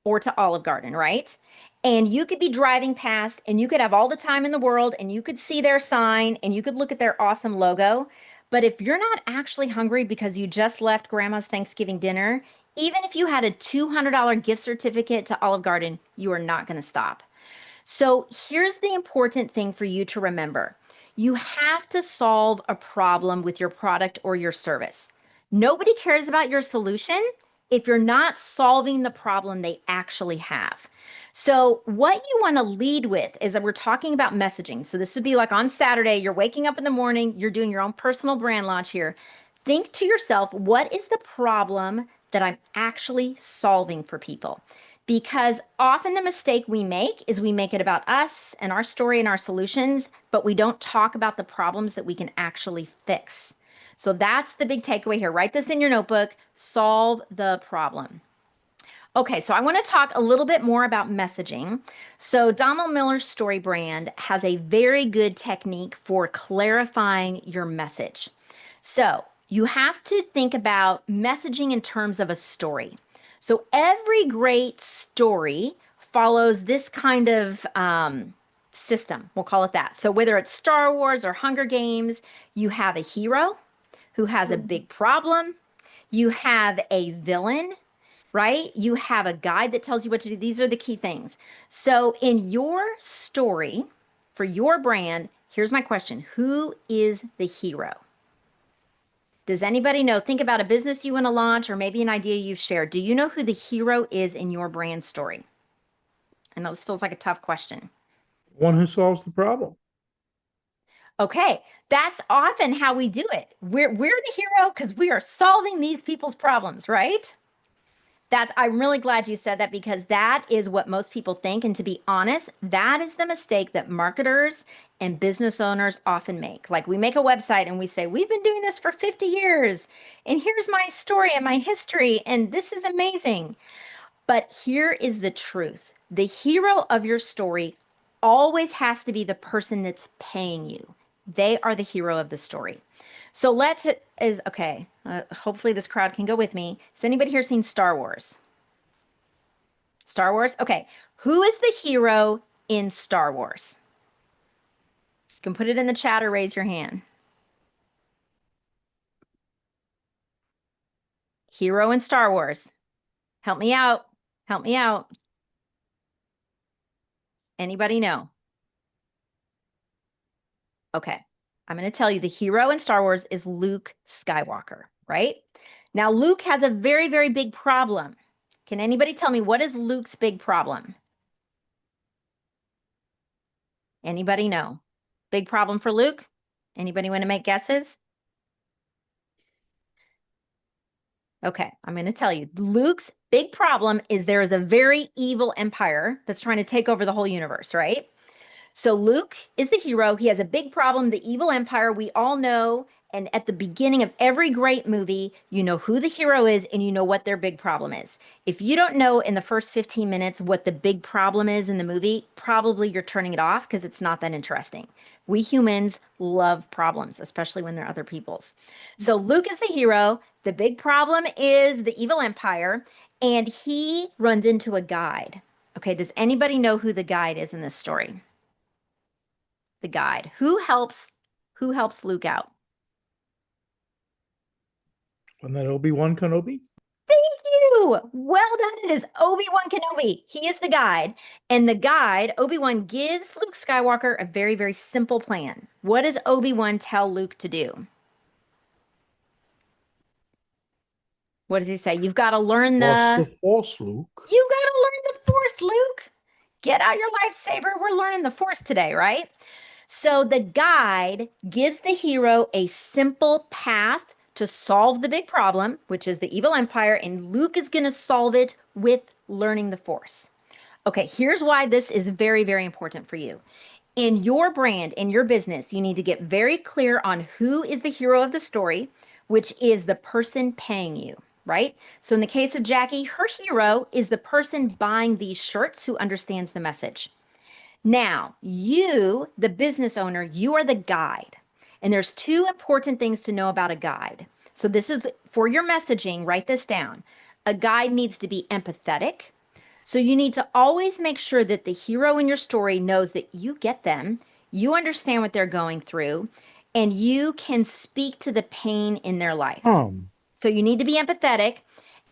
or to Olive Garden, right? And you could be driving past and you could have all the time in the world and you could see their sign and you could look at their awesome logo. But if you're not actually hungry because you just left grandma's Thanksgiving dinner, even if you had a $200 gift certificate to Olive Garden, you are not going to stop. So here's the important thing for you to remember. You have to solve a problem with your product or your service. Nobody cares about your solution if you're not solving the problem they actually have. So what you want to lead with is that we're talking about messaging. So this would be like on Saturday, you're waking up in the morning, you're doing your own personal brand launch here. Think to yourself, what is the problem that I'm actually solving for people? Because often the mistake we make is we make it about us and our story and our solutions, but we don't talk about the problems that we can actually fix. So that's the big takeaway here. Write this in your notebook, solve the problem. Okay, so I want to talk a little bit more about messaging. So Donald Miller's Story Brand has a very good technique for clarifying your message. So you have to think about messaging in terms of a story. So every great story follows this kind of system, we'll call it that. So whether it's Star Wars or Hunger Games, you have a hero who has a big problem. You have a villain, right? You have a guide that tells you what to do. These are the key things. So in your story, for your brand, here's my question. Who is the hero? Does anybody know? Think about a business you want to launch or maybe an idea you've shared. Do you know who the hero is in your brand story? I know this feels like a tough question. One who solves the problem. Okay, that's often how we do it. We're the hero because we are solving these people's problems, right? I'm really glad you said that because that is what most people think. And to be honest, that is the mistake that marketers and business owners often make. Like we make a website and we say, we've been doing this for 50 years and here's my story and my history and this is amazing. But here is the truth. The hero of your story always has to be the person that's paying you. They are the hero of the story. So hopefully this crowd can go with me. Has anybody here seen Star Wars? Star Wars? Okay. Who is the hero in Star Wars? You can put it in the chat or raise your hand. Hero in Star Wars. Help me out. Help me out. Anybody know? Okay. I'm going to tell you the hero in Star Wars is Luke Skywalker, right? Now, Luke has a very, very big problem. Can anybody tell me what is Luke's big problem? Anybody know? Big problem for Luke? Anybody want to make guesses? Okay, I'm going to tell you. Luke's big problem is there is a very evil empire that's trying to take over the whole universe, right? So Luke is the hero. He has a big problem, the evil empire. We all know. And at the beginning of every great movie, you know who the hero is and you know what their big problem is. If you don't know in the first 15 minutes what the big problem is in the movie, probably you're turning it off because it's not that interesting. We humans love problems, especially when they're other people's. So Luke is the hero. The big problem is the evil empire, and he runs into a guide. Okay, does anybody know who the guide is in this story? The guide. Who helps Luke out? Wasn't that Obi-Wan Kenobi? Thank you. Well done. It is Obi-Wan Kenobi. He is the guide. And the guide, Obi-Wan gives Luke Skywalker a very, very simple plan. What does Obi-Wan tell Luke to do? What does he say? You've got to learn Lost the the Force, Luke. You've got to learn the Force, Luke. Get out your lightsaber. We're learning the Force today, right? So the guide gives the hero a simple path to solve the big problem, which is the evil empire, and Luke is going to solve it with learning the Force. Okay, here's why this is very, very important for you. In your brand, in your business, you need to get very clear on who is the hero of the story, which is the person paying you, right? So in the case of Jackie, her hero is the person buying these shirts who understands the message. Now, you, the business owner, you are the guide. And there's two important things to know about a guide. So this is for your messaging, write this down. A guide needs to be empathetic. So you need to always make sure that the hero in your story knows that you get them, you understand what they're going through, and you can speak to the pain in their life. So you need to be empathetic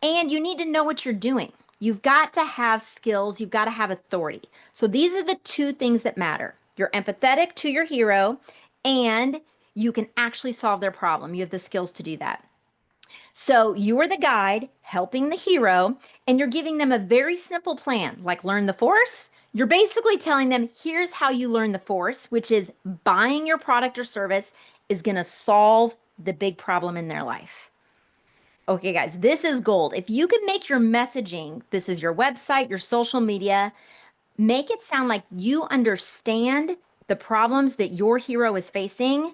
and you need to know what you're doing. You've got to have skills, you've got to have authority. So these are the two things that matter. You're empathetic to your hero and you can actually solve their problem. You have the skills to do that. So you are the guide helping the hero, and you're giving them a very simple plan, like learn the Force. You're basically telling them, here's how you learn the Force, which is buying your product or service is going to solve the big problem in their life. Okay, guys, this is gold. If you can make your messaging, this is your website, your social media, make it sound like you understand the problems that your hero is facing,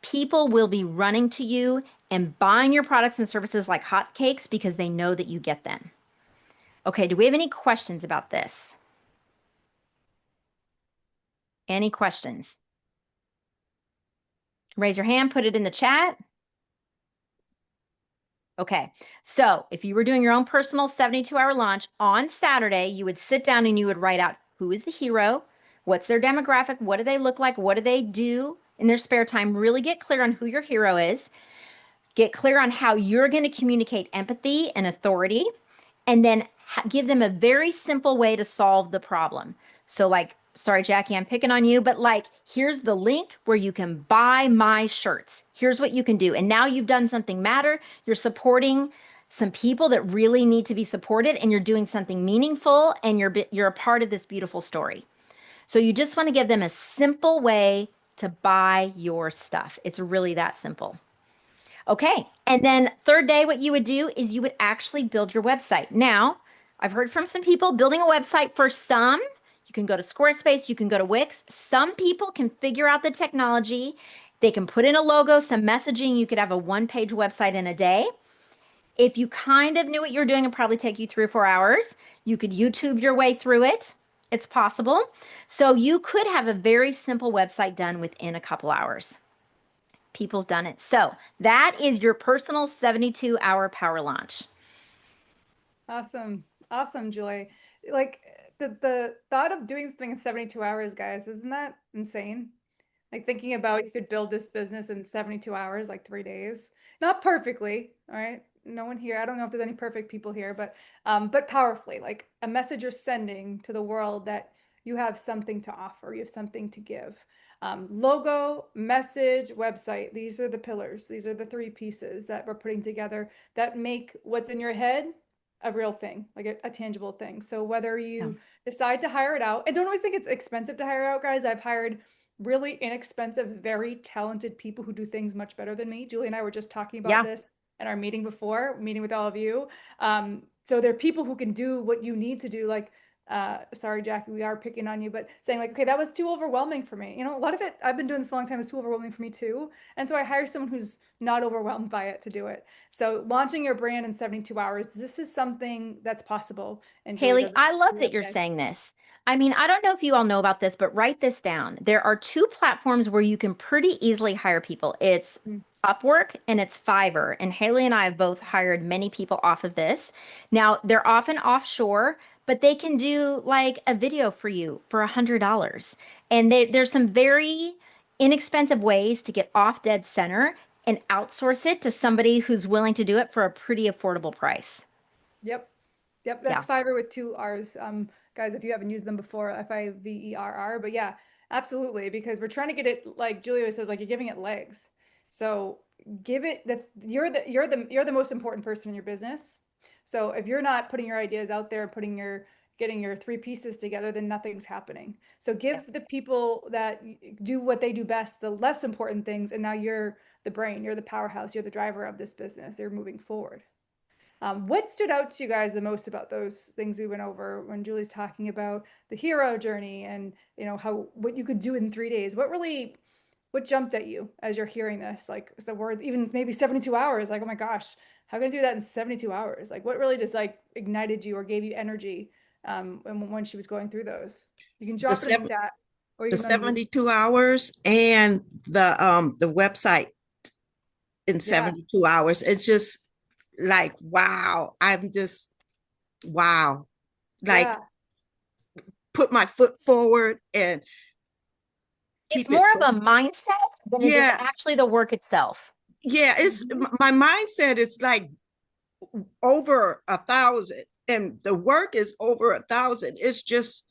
people will be running to you and buying your products and services like hotcakes because they know that you get them. Okay, do we have any questions about this? Any questions? Raise your hand, put it in the chat. Okay, so if you were doing your own personal 72-hour launch on Saturday, you would sit down and you would write out who is the hero, what's their demographic, what do they look like, what do they do in their spare time. Really get clear on who your hero is, get clear on how you're going to communicate empathy and authority, and then give them a very simple way to solve the problem. So like, sorry, Jackie, I'm picking on you, but like, here's the link where you can buy my shirts. Here's what you can do. And now you've done something matter. You're supporting some people that really need to be supported, and you're doing something meaningful, and you're a part of this beautiful story. So you just want to give them a simple way to buy your stuff. It's really that simple. Okay. And then third day, what you would do is you would actually build your website. Now, I've heard from some people building a website for some. You can go to Squarespace, you can go to Wix. Some people can figure out the technology. They can put in a logo, some messaging. You could have a one-page website in a day. If you kind of knew what you were doing, it'd probably take you 3 or 4 hours. You could YouTube your way through it. It's possible. So you could have a very simple website done within a couple hours. People have done it. So that is your personal 72-hour power launch. Awesome. Awesome, Joy. Like the thought of doing something in 72 hours, guys, isn't that insane? Like thinking about you could build this business in 72 hours, like 3 days. Not perfectly, all right? No one here. I don't know if there's any perfect people here, but powerfully, like a message you're sending to the world that you have something to offer, you have something to give. Logo, message, website. These are the pillars. These are the three pieces that we're putting together that make what's in your head a real thing, like a tangible thing. So whether you decide to hire it out, and don't always think it's expensive to hire out, guys. I've hired really inexpensive, very talented people who do things much better than me. Julie and I were just talking about this in our meeting before, meeting with all of you. So there are people who can do what you need to do. Like sorry, Jackie, we are picking on you, but saying like, okay, that was too overwhelming for me. You know, a lot of it, I've been doing this a long time, is too overwhelming for me too. And so I hire someone who's not overwhelmed by it to do it. So launching your brand in 72 hours, this is something that's possible. And Julie Haley, does I love it that every you're day. saying this. I mean, I don't know if you all know about this, but write this down. There are two platforms where you can pretty easily hire people. It's Mm. Upwork and it's Fiverr. And Haley and I have both hired many people off of this. Now, they're often offshore, but they can do like a video for you for $100. And there's some very inexpensive ways to get off dead center and outsource it to somebody who's willing to do it for a pretty affordable price. Yep. Yep, Yeah. that's Fiverr with two R's. Guys, if you haven't used them before, Fiverr. But yeah, absolutely, because we're trying to get it like Julia says, like you're giving it legs. So give it that you're the most important person in your business. So if you're not putting your ideas out there, getting your three pieces together, then nothing's happening. So give the people that do what they do best the less important things, and now you're the brain, you're the powerhouse, you're the driver of this business. You're moving forward. What stood out to you guys the most about those things we went over when Julie's talking about the hero journey and how what you could do in 3 days? What jumped at you as you're hearing this? Like the word even maybe 72 hours, like, oh my gosh, how can I do that in 72 hours? Like what really just like ignited you or gave you energy when she was going through those? You can The drop it in the seven, chat or you the can unmute. 72 hours and the website in Yeah, 72 hours. It's just like, wow. I'm just, wow. Like, yeah, put my foot forward and It's keep it. more of a mindset than it is Yeah. actually the work itself. Yeah. It's hmm my mindset is like over 1,000 and the work is over 1,000. It's just,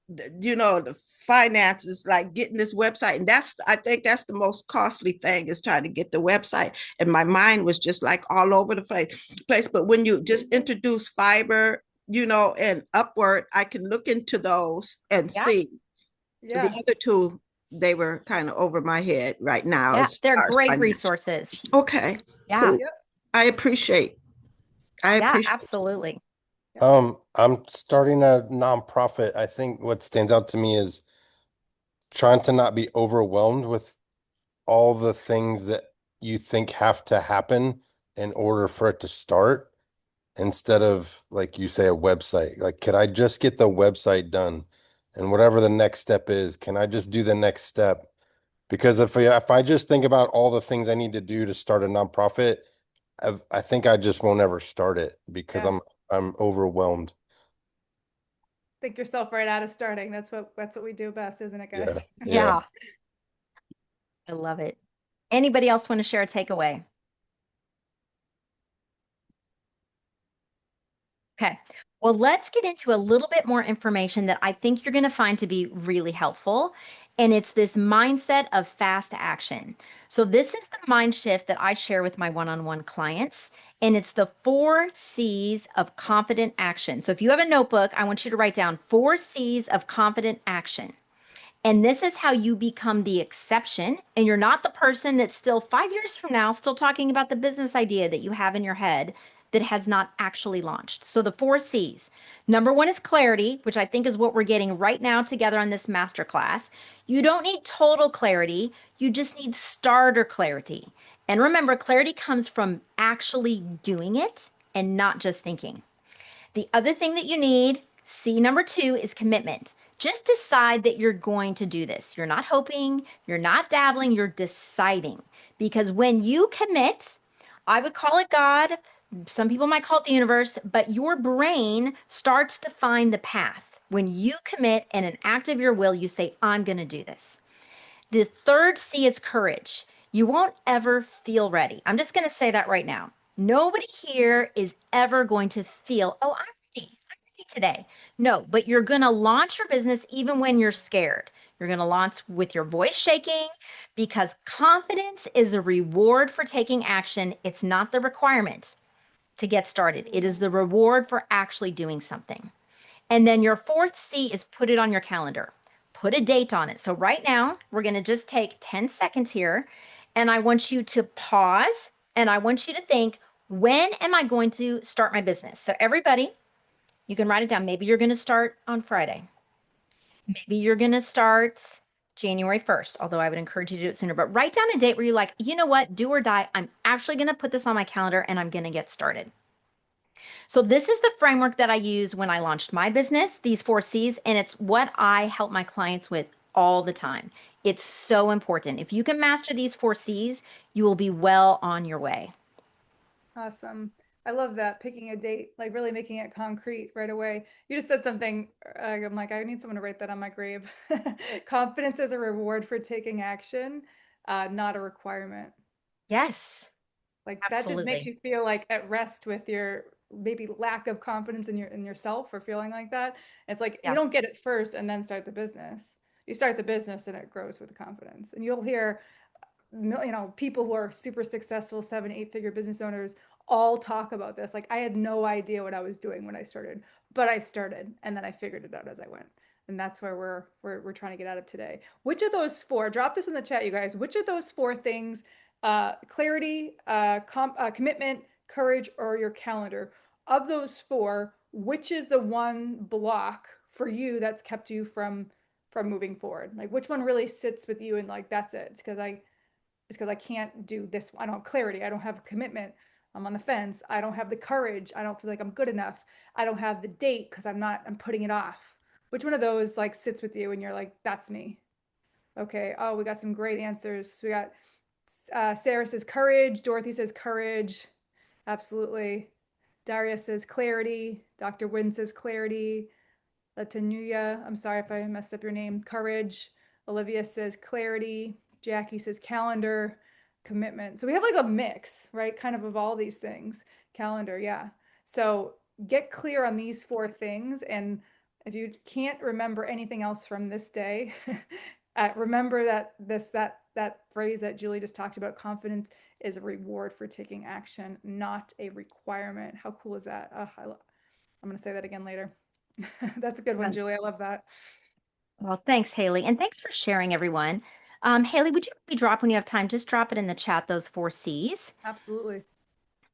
the finances, like getting this website, and I think that's the most costly thing, is trying to get the website. And my mind was just like all over the place. But when you just introduce Fiverr, and Upward, I can look into those and Yeah. see. The yeah. other two, they were kind of over my head right now Yeah. as They're far as great financial. resources. Okay, Yeah. cool. I appreciate. I Yeah, appreciate. absolutely. I'm starting a nonprofit. I think what stands out to me is trying to not be overwhelmed with all the things that you think have to happen in order for it to start, instead of, like you say, a website. Like, could I just get the website done? And whatever the next step is, can I just do the next step? Because if I just think about all the things I need to do to start a nonprofit, I think I just won't ever start it because Yeah. I'm overwhelmed. Think yourself right out of starting. That's what we do best, isn't it, Yeah. guys? Yeah. Yeah. I love it. Anybody else want to share a takeaway? Okay. Well, let's get into a little bit more information that I think you're going to find to be really helpful. And it's this mindset of fast action. So, this is the mind shift that I share with my one on one clients. And it's the 4 C's of confident action. So, if you have a notebook, I want you to write down 4 C's of confident action. And this is how you become the exception. And you're not the person that's still 5 years from now, still talking about the business idea that you have in your head that has not actually launched. So the 4 C's. Number one is clarity, which I think is what we're getting right now together on this masterclass. You don't need total clarity, you just need starter clarity. And remember, clarity comes from actually doing it and not just thinking. The other thing that you need, C number 2, is commitment. Just decide that you're going to do this. You're not hoping, you're not dabbling, you're deciding. Because when you commit, I would call it God, some people might call it the universe, but your brain starts to find the path. When you commit and an act of your will, you say, I'm going to do this. The third C is courage. You won't ever feel ready. I'm just going to say that right now. Nobody here is ever going to feel, oh, I'm ready. I'm ready today. No, but you're going to launch your business even when you're scared. You're going to launch with your voice shaking because confidence is a reward for taking action. It's not the requirement to get started, it is the reward for actually doing something. And then your fourth C is put it on your calendar. Put a date on it. So right now, we're going to just take 10 seconds here, and I want you to pause and I want you to think, when am I going to start my business? So everybody, You can write it down. Maybe you're going to start on Friday. Maybe you're going to start January 1st, although I would encourage you to do it sooner. But write down a date where you're like, you know what, do or die. I'm actually going to put this on my calendar and I'm going to get started. So this is the framework that I use when I launched my business, these 4 C's, and it's what I help my clients with all the time. It's so important. If you can master these 4 C's, you will be well on your way. Awesome. I love that, picking a date, like really making it concrete right away. You just said something, I'm like, I need someone to write that on my grave. Confidence is a reward for taking action, not a requirement. Yes, Like that just makes absolutely. you feel like at rest with your maybe lack of confidence in yourself or feeling like that. It's like you Yeah. don't get it first and then start the business. You start the business and it grows with confidence. And you'll hear people who are super successful 7, 8 figure business owners all talk about this. Like I had no idea what I was doing when I started, but I started and then I figured it out as I went. And that's where we're trying to get out of today. Which of those four, drop this in the chat, you guys, which of those 4 things, clarity, commitment, courage, or your calendar, of those four, which is the one block for you that's kept you from moving forward? Like which one really sits with you and like that's it? It's because I can't do this. I don't have clarity. I don't have commitment. I'm on the fence. I don't have the courage. I don't feel like I'm good enough. I don't have the date because I'm putting it off. Which one of those like sits with you and you're like, that's me? Okay. Oh, we got some great answers. We got Sarah says courage. Dorothy says courage. Absolutely. Daria says clarity. Dr. Wynn says clarity. Latanuya, I'm sorry if I messed up your name. Courage. Olivia says clarity. Jackie says calendar. Commitment. So we have like a mix, right? Kind of all these things. Calendar, yeah. So get clear on these 4 things. And if you can't remember anything else from this day, remember that phrase that Julie just talked about. Confidence is a reward for taking action, not a requirement. How cool is that? I'm going to say that again later. That's a good one, Um, Julie. I love that. Well, thanks, Haley. And thanks for sharing, everyone. Haley, would you maybe drop when you have time? Just drop it in the chat, those 4 C's. Absolutely.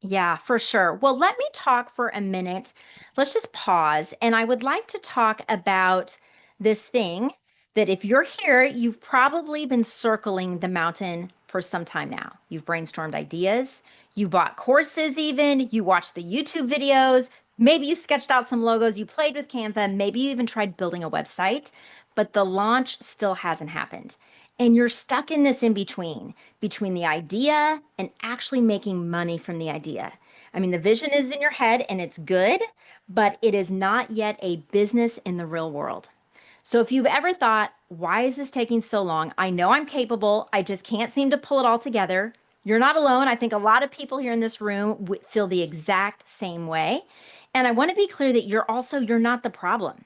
Yeah, for sure. Well, let me talk for a minute. Let's just pause. And I would like to talk about this thing that if you're here, you've probably been circling the mountain for some time now. You've brainstormed ideas, you bought courses, even, you watched the YouTube videos, maybe you sketched out some logos, you played with Canva, maybe you even tried building a website, but the launch still hasn't happened. And you're stuck in this in between the idea and actually making money from the idea. I mean, the vision is in your head and it's good, but it is not yet a business in the real world. So if you've ever thought, why is this taking so long? I know I'm capable, I just can't seem to pull it all together. You're not alone. I think a lot of people here in this room feel the exact same way. And I want to be clear that you're not the problem.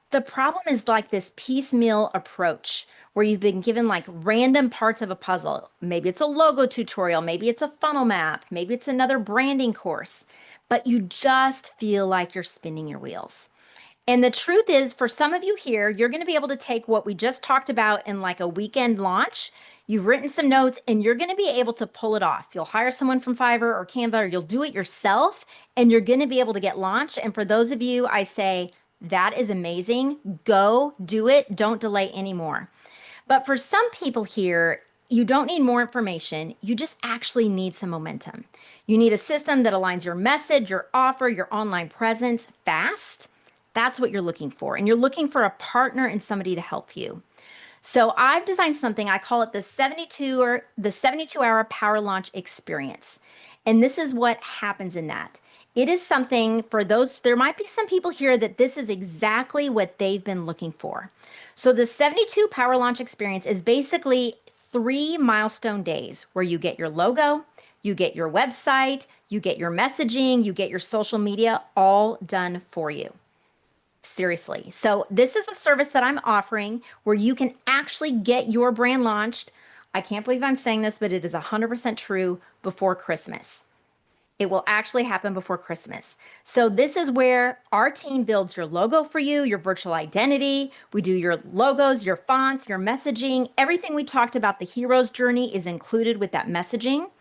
The problem is like this piecemeal approach where you've been given like random parts of a puzzle. Maybe it's a logo tutorial, maybe it's a funnel map, maybe it's another branding course, but you just feel like you're spinning your wheels. And the truth is, for some of you here, you're going to be able to take what we just talked about in like a weekend launch. You've written some notes and you're going to be able to pull it off. You'll hire someone from Fiverr or Canva, or you'll do it yourself and you're going to be able to get launched. And for those of you, I say, that is amazing. Go do it. Don't delay anymore. But for some people here, you don't need more information. You just actually need some momentum. You need a system that aligns your message, your offer, your online presence fast. That's what you're looking for. And you're looking for a partner and somebody to help you. So I've designed something, I call it the 72-hour Power Launch experience. And this is what happens in that. It is something for those, there might be some people here that this is exactly what they've been looking for. So the 72 Power Launch experience is basically 3 milestone days where you get your logo, you get your website, you get your messaging, you get your social media all done for you. Seriously. So this is a service that I'm offering where you can actually get your brand launched. I can't believe I'm saying this, but it is 100% true, before Christmas. It will actually happen before Christmas. So this is where our team builds your logo for you, your virtual identity. We do your logos, your fonts, your messaging. Everything we talked about, the hero's journey, is included with that messaging.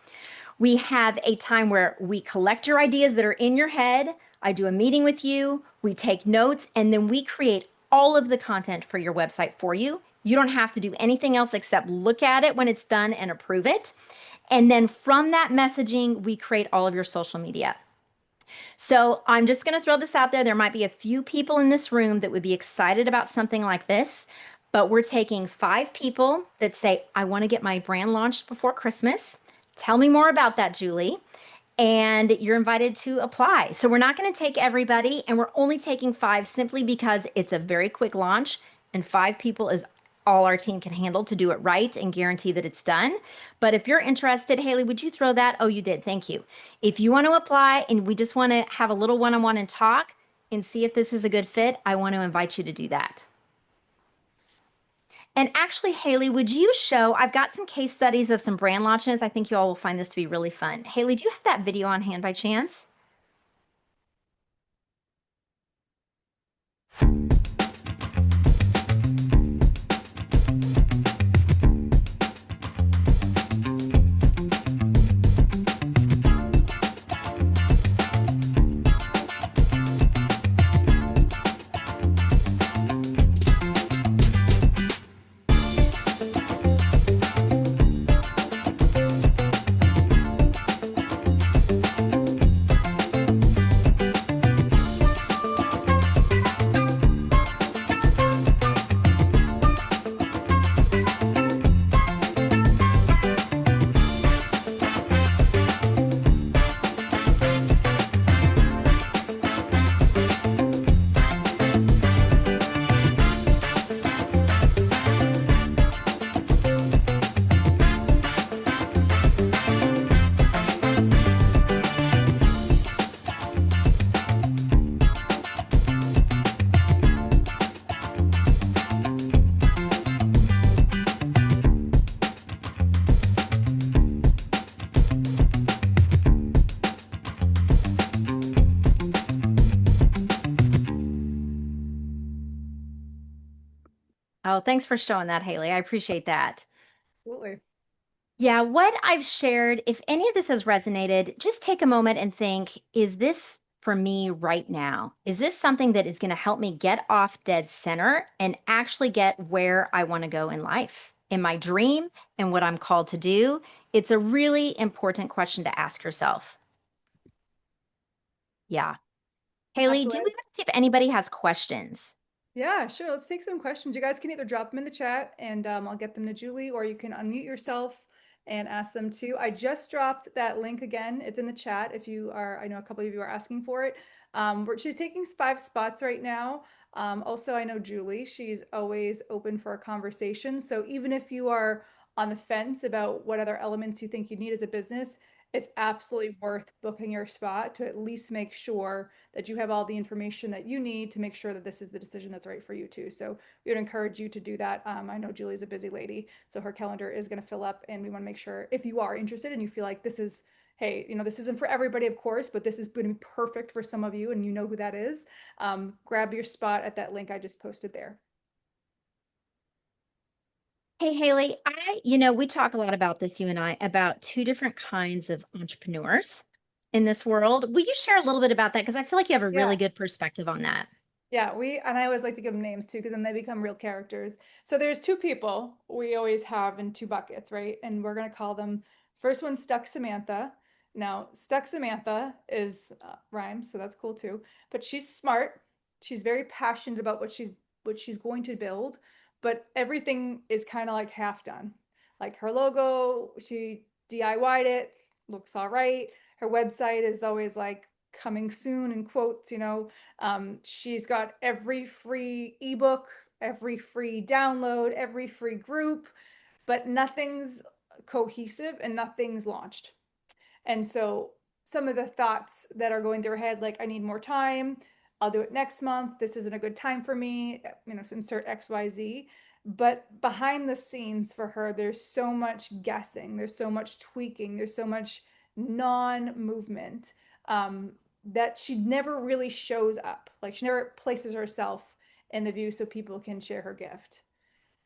We have a time where we collect your ideas that are in your head. I do a meeting with you. We take notes, and then we create all of the content for your website for you. You don't have to do anything else except look at it when it's done and approve it. And then from that messaging, we create all of your social media. So I'm just going to throw this out there. There might be a few people in this room that would be excited about something like this, but we're taking 5 people that say, I want to get my brand launched before Christmas. Tell me more about that, Julie. And you're invited to apply. So we're not going to take everybody, and we're only taking 5 simply because it's a very quick launch, and 5 people is all our team can handle to do it right and guarantee that it's done. But if you're interested, Haley, would you throw that? Oh, you did. Thank you. If you want to apply and we just want to have a little one-on-one and talk and see if this is a good fit, I want to invite you to do that. And actually, Haley, would you show, I've got some case studies of some brand launches. I think you all will find this to be really fun. Haley, do you have that video on hand by chance? Oh, thanks for showing that, Haley. I appreciate that. Absolutely. Yeah, what I've shared, if any of this has resonated, just take a moment and think, is this for me right now? Is this something that is going to help me get off dead center and actually get where I want to go in life, in my dream and what I'm called to do? It's a really important question to ask yourself. Yeah. Haley, do we Absolutely. want to see if anybody has questions? Yeah, sure. Let's take some questions. You guys can either drop them in the chat and I'll get them to Julie, or you can unmute yourself and ask them too. I just dropped that link again. It's in the chat if you are, I know a couple of you are asking for it. She's taking 5 spots right now. Also, I know Julie, she's always open for a conversation. So even if you are on the fence about what other elements you think you need as a business, it's absolutely worth booking your spot to at least make sure that you have all the information that you need to make sure that this is the decision that's right for you too. So we would encourage you to do that. I know Julie's a busy lady, so her calendar is going to fill up, and we want to make sure if you are interested and you feel like this is, hey, this isn't for everybody, of course, but this is going to be perfect for some of you, and you know who that is. Grab your spot at that link I just posted there. Hey, Haley, we talk a lot about this, you and I, about 2 different kinds of entrepreneurs in this world. Will you share a little bit about that? Because I feel like you have a really Yeah. good perspective on that. Yeah, and I always like to give them names too, because then they become real characters. So there's 2 people we always have in 2 buckets, right? And we're gonna call them, first one, Stuck Samantha. Now, Stuck Samantha is rhymes, so that's cool too. But she's smart. She's very passionate about what she's going to build, but everything is kind of like half done. Like her logo, she DIY'd it, looks all right. Her website is always like coming soon in quotes. She's got every free ebook, every free download, every free group, but nothing's cohesive and nothing's launched. And so some of the thoughts that are going through her head, like, I need more time. I'll do it next month. This isn't a good time for me, so insert XYZ. But behind the scenes for her, there's so much guessing, there's so much tweaking, there's so much non movement that she never really shows up. Like, she never places herself in the view so people can share her gift.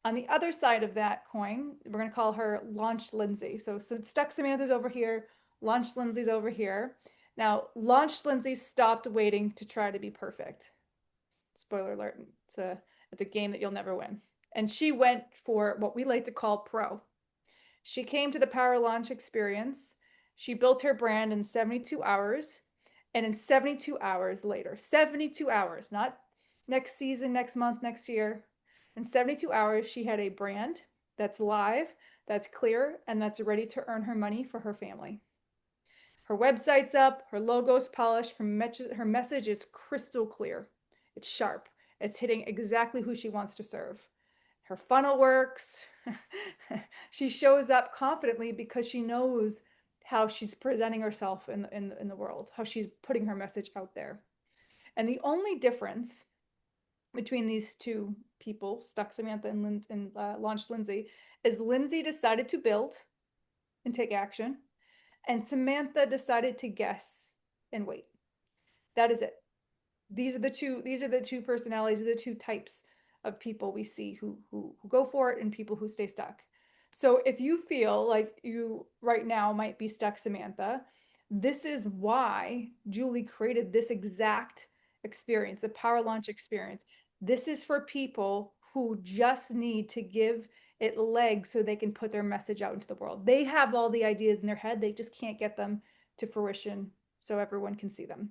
On the other side of that coin, we're going to call her Launch Lindsay. So Stuck Samantha's over here, Launch Lindsay's over here. Now, Launch Lindsay stopped waiting to try to be perfect. Spoiler alert. It's a game that you'll never win. And she went for what we like to call pro. She came to the Power Launch experience. She built her brand in 72 hours. And in 72 hours later, 72 hours, not next season, next month, next year. In 72 hours, she had a brand that's live, that's clear, and that's ready to earn her money for her family. Her website's up, her logo's polished, her message is crystal clear. It's sharp. It's hitting exactly who she wants to serve. Her funnel works. She shows up confidently because she knows how she's presenting herself in the world, how she's putting her message out there. And the only difference between these two people, Stuck Samantha and Launched Lindsay, is Lindsay decided to build and take action, and Samantha decided to guess and wait. That is it. These are the two personalities, the two types of people we see who go for it and people who stay stuck. So if you feel like you right now might be stuck, Samantha, this is why Julie created this exact experience, the Power Launch experience. This is for people who just need to give it legs so they can put their message out into the world. They have all the ideas in their head, they just can't get them to fruition so everyone can see them.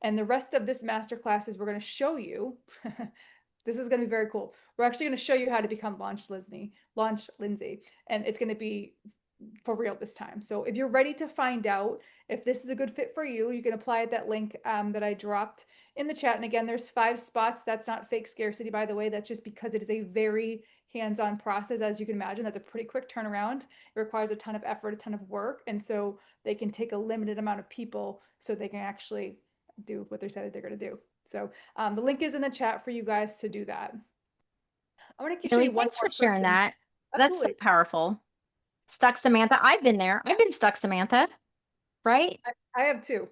And the rest of this masterclass is we're going to show you. This is going to be very cool. We're actually going to show you how to become Launch Lindsay, and it's going to be for real this time. So if you're ready to find out if this is a good fit for you, you can apply at that link that I dropped in the chat. And again, there's 5 spots. That's not fake scarcity, by the way. That's just because it is a very hands-on process. As you can imagine, that's a pretty quick turnaround. It requires a ton of effort, a ton of work. And so they can take a limited amount of people so they can actually do what they said they're going to do. So the link is in the chat for you guys to do that. I want to show you one Thanks more for sharing person. that. Absolutely. That's so powerful. Stuck Samantha. I've been there. I've been stuck Samantha, right? I have too.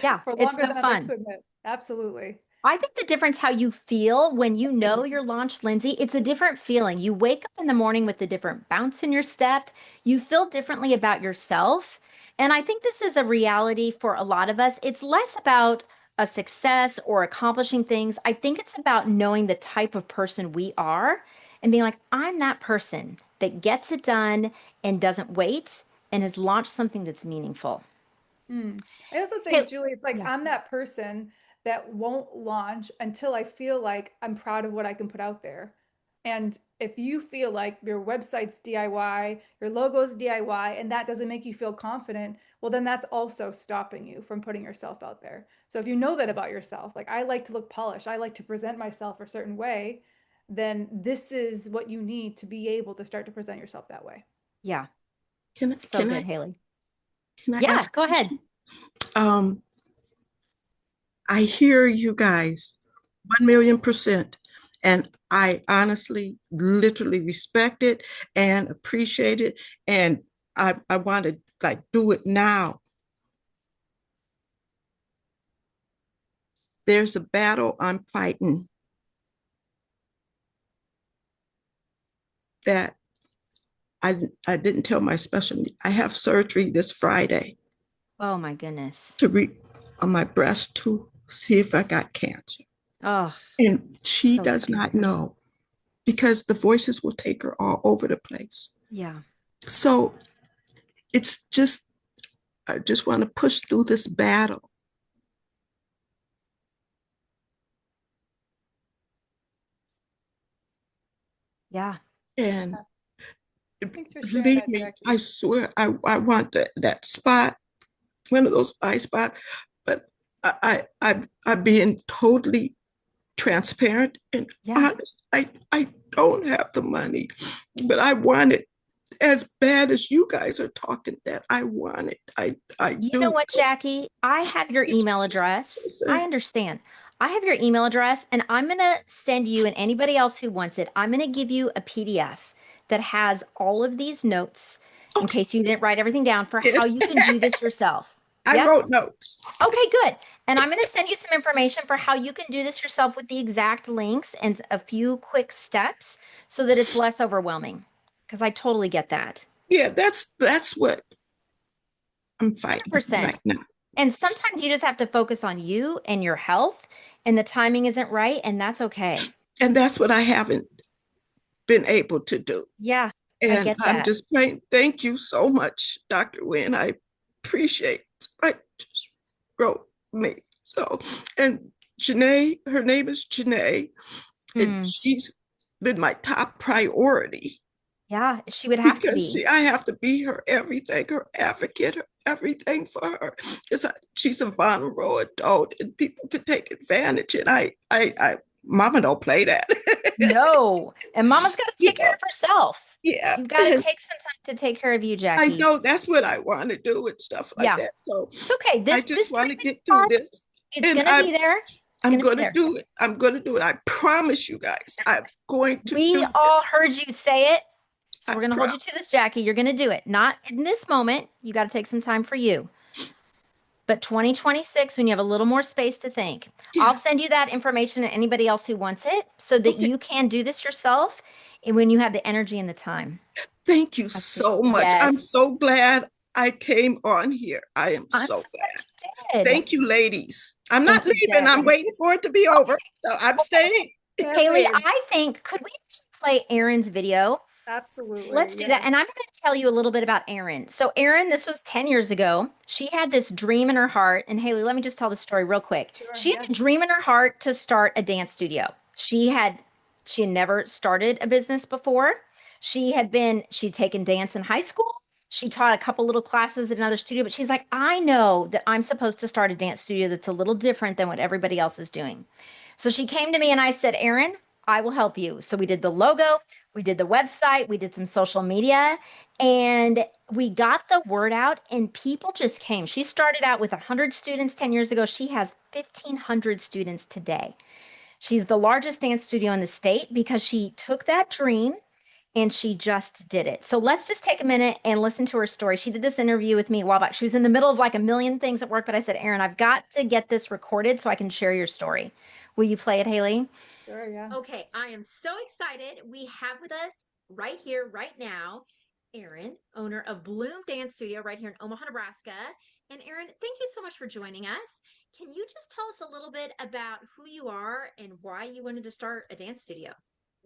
Yeah, For it's longer no than I'd like fun. to admit. Absolutely. I think the difference how you feel when you know you're launched, Lindsay, it's a different feeling. You wake up in the morning with a different bounce in your step. You feel differently about yourself. And I think this is a reality for a lot of us. It's less about a success or accomplishing things. I think it's about knowing the type of person we are and being like, I'm that person that gets it done and doesn't wait and has launched something that's meaningful. I also Hey, think, Julie, it's like yeah. I'm that person that won't launch until I feel like I'm proud of what I can put out there. And if you feel like your website's DIY, your logo's DIY, and that doesn't make you feel confident, well, then that's also stopping you from putting yourself out there. So if you know that about yourself, like I like to look polished, I like to present myself a certain way, then this is what you need to be able to start to present yourself that way. Yeah. Can So can good, I Haley. can I Yeah, ask a go ahead. question? I hear you guys 1,000,000%. And I honestly, literally respect it and appreciate it. And I want to like do it now. There's a battle I'm fighting that I didn't tell my specialty. I have surgery this Friday Oh my goodness. to read on my breast to see if I got cancer. Oh, And she so does sorry. not know because the voices will take her all over the place. Yeah. So it's just, I just want to push through this battle. Yeah. And Thanks for sharing believe that, me, Jackie. I swear I want that spot, one of those eye spots, but I'm being totally transparent and Yeah. honest. I don't have the money, but I want it as bad as you guys are talking that I want it. I You know do. what, Jackie? I have your email address. I understand. I have your email address, and I'm going to send you and anybody else who wants it, I'm going to give you a PDF that has all of these notes in Okay. case you didn't write everything down for Yeah. how you can do this yourself. I Yep. wrote notes. Okay, good. And I'm going to send you some information for how you can do this yourself with the exact links and a few quick steps so that it's less overwhelming. Because I totally get that. Yeah, that's what I'm fighting 100%. right now. And sometimes you just have to focus on you and your health And the timing isn't right, and that's okay. And that's what I haven't been able to do. Yeah, I And get I'm that. just praying. Thank you so much, Dr. Wynn. I appreciate. I just wrote me. So, and Janae, her name is Janae, and Mm, she's been my top priority yeah, she would have to because be. I have to be her everything, her advocate, her everything for her. Because she's a vulnerable adult, and people could take advantage. And Mama don't play that. No. And mama's got to You take care know, of herself. yeah. You've got to take some time to take care of you, I Jackie. know that's what I want to do and stuff like Yeah, that. So it's okay. I This just want to treatment get through cost, this. it's And gonna be there. It's I'm gonna be going to there. do it. I'm going to do it. I promise you guys, I'm going to We do all this. heard you say it. So I we're gonna hold you promise. to this, Jackie. You're gonna do it. Not in this moment. You got to take some time for you. But 2026, when you have a little more space to think, I'll Yeah. send you that information and anybody else who wants it so that Okay. you can do this yourself and when you have the energy and the time. Thank you I see. so much. Yes. I'm so glad I came on here. I am I'm so so glad glad. you did. Thank you, ladies. I'm not Thank you, leaving. I'm Jackie. waiting for it to be over. So I'm Okay. staying. Can't Haley, leave. I think, could we play Erin's video? Absolutely. Let's do that. Yes. And I'm going to tell you a little bit about Erin. So, Erin, this was 10 years ago. She had this dream in her heart. And Haley, let me just tell the story real quick. Sure. She had Yeah. a dream in her heart to start a dance studio. She had never started a business before. She'd taken dance in high school. She taught a couple little classes at another studio, but she's like, I know that I'm supposed to start a dance studio that's a little different than what everybody else is doing. So she came to me and I said, Erin, I will help you. So we did the logo, we did the website, we did some social media, and we got the word out, and people just came. She started out with 100 students 10 years ago. She has 1,500 students today. She's the largest dance studio in the state because she took that dream and she just did it. So let's just take a minute and listen to her story. She did this interview with me a while back. She was in the middle of like a million things at work, but I said, Erin, I've got to get this recorded so I can share your story. Will you play it, Haley? Sure. Yeah. Okay, I am so excited. We have with us right here, right now, Erin, owner of Bloom Dance Studio right here in Omaha, Nebraska. And Erin, thank you so much for joining us. Can you just tell us a little bit about who you are and why you wanted to start a dance studio?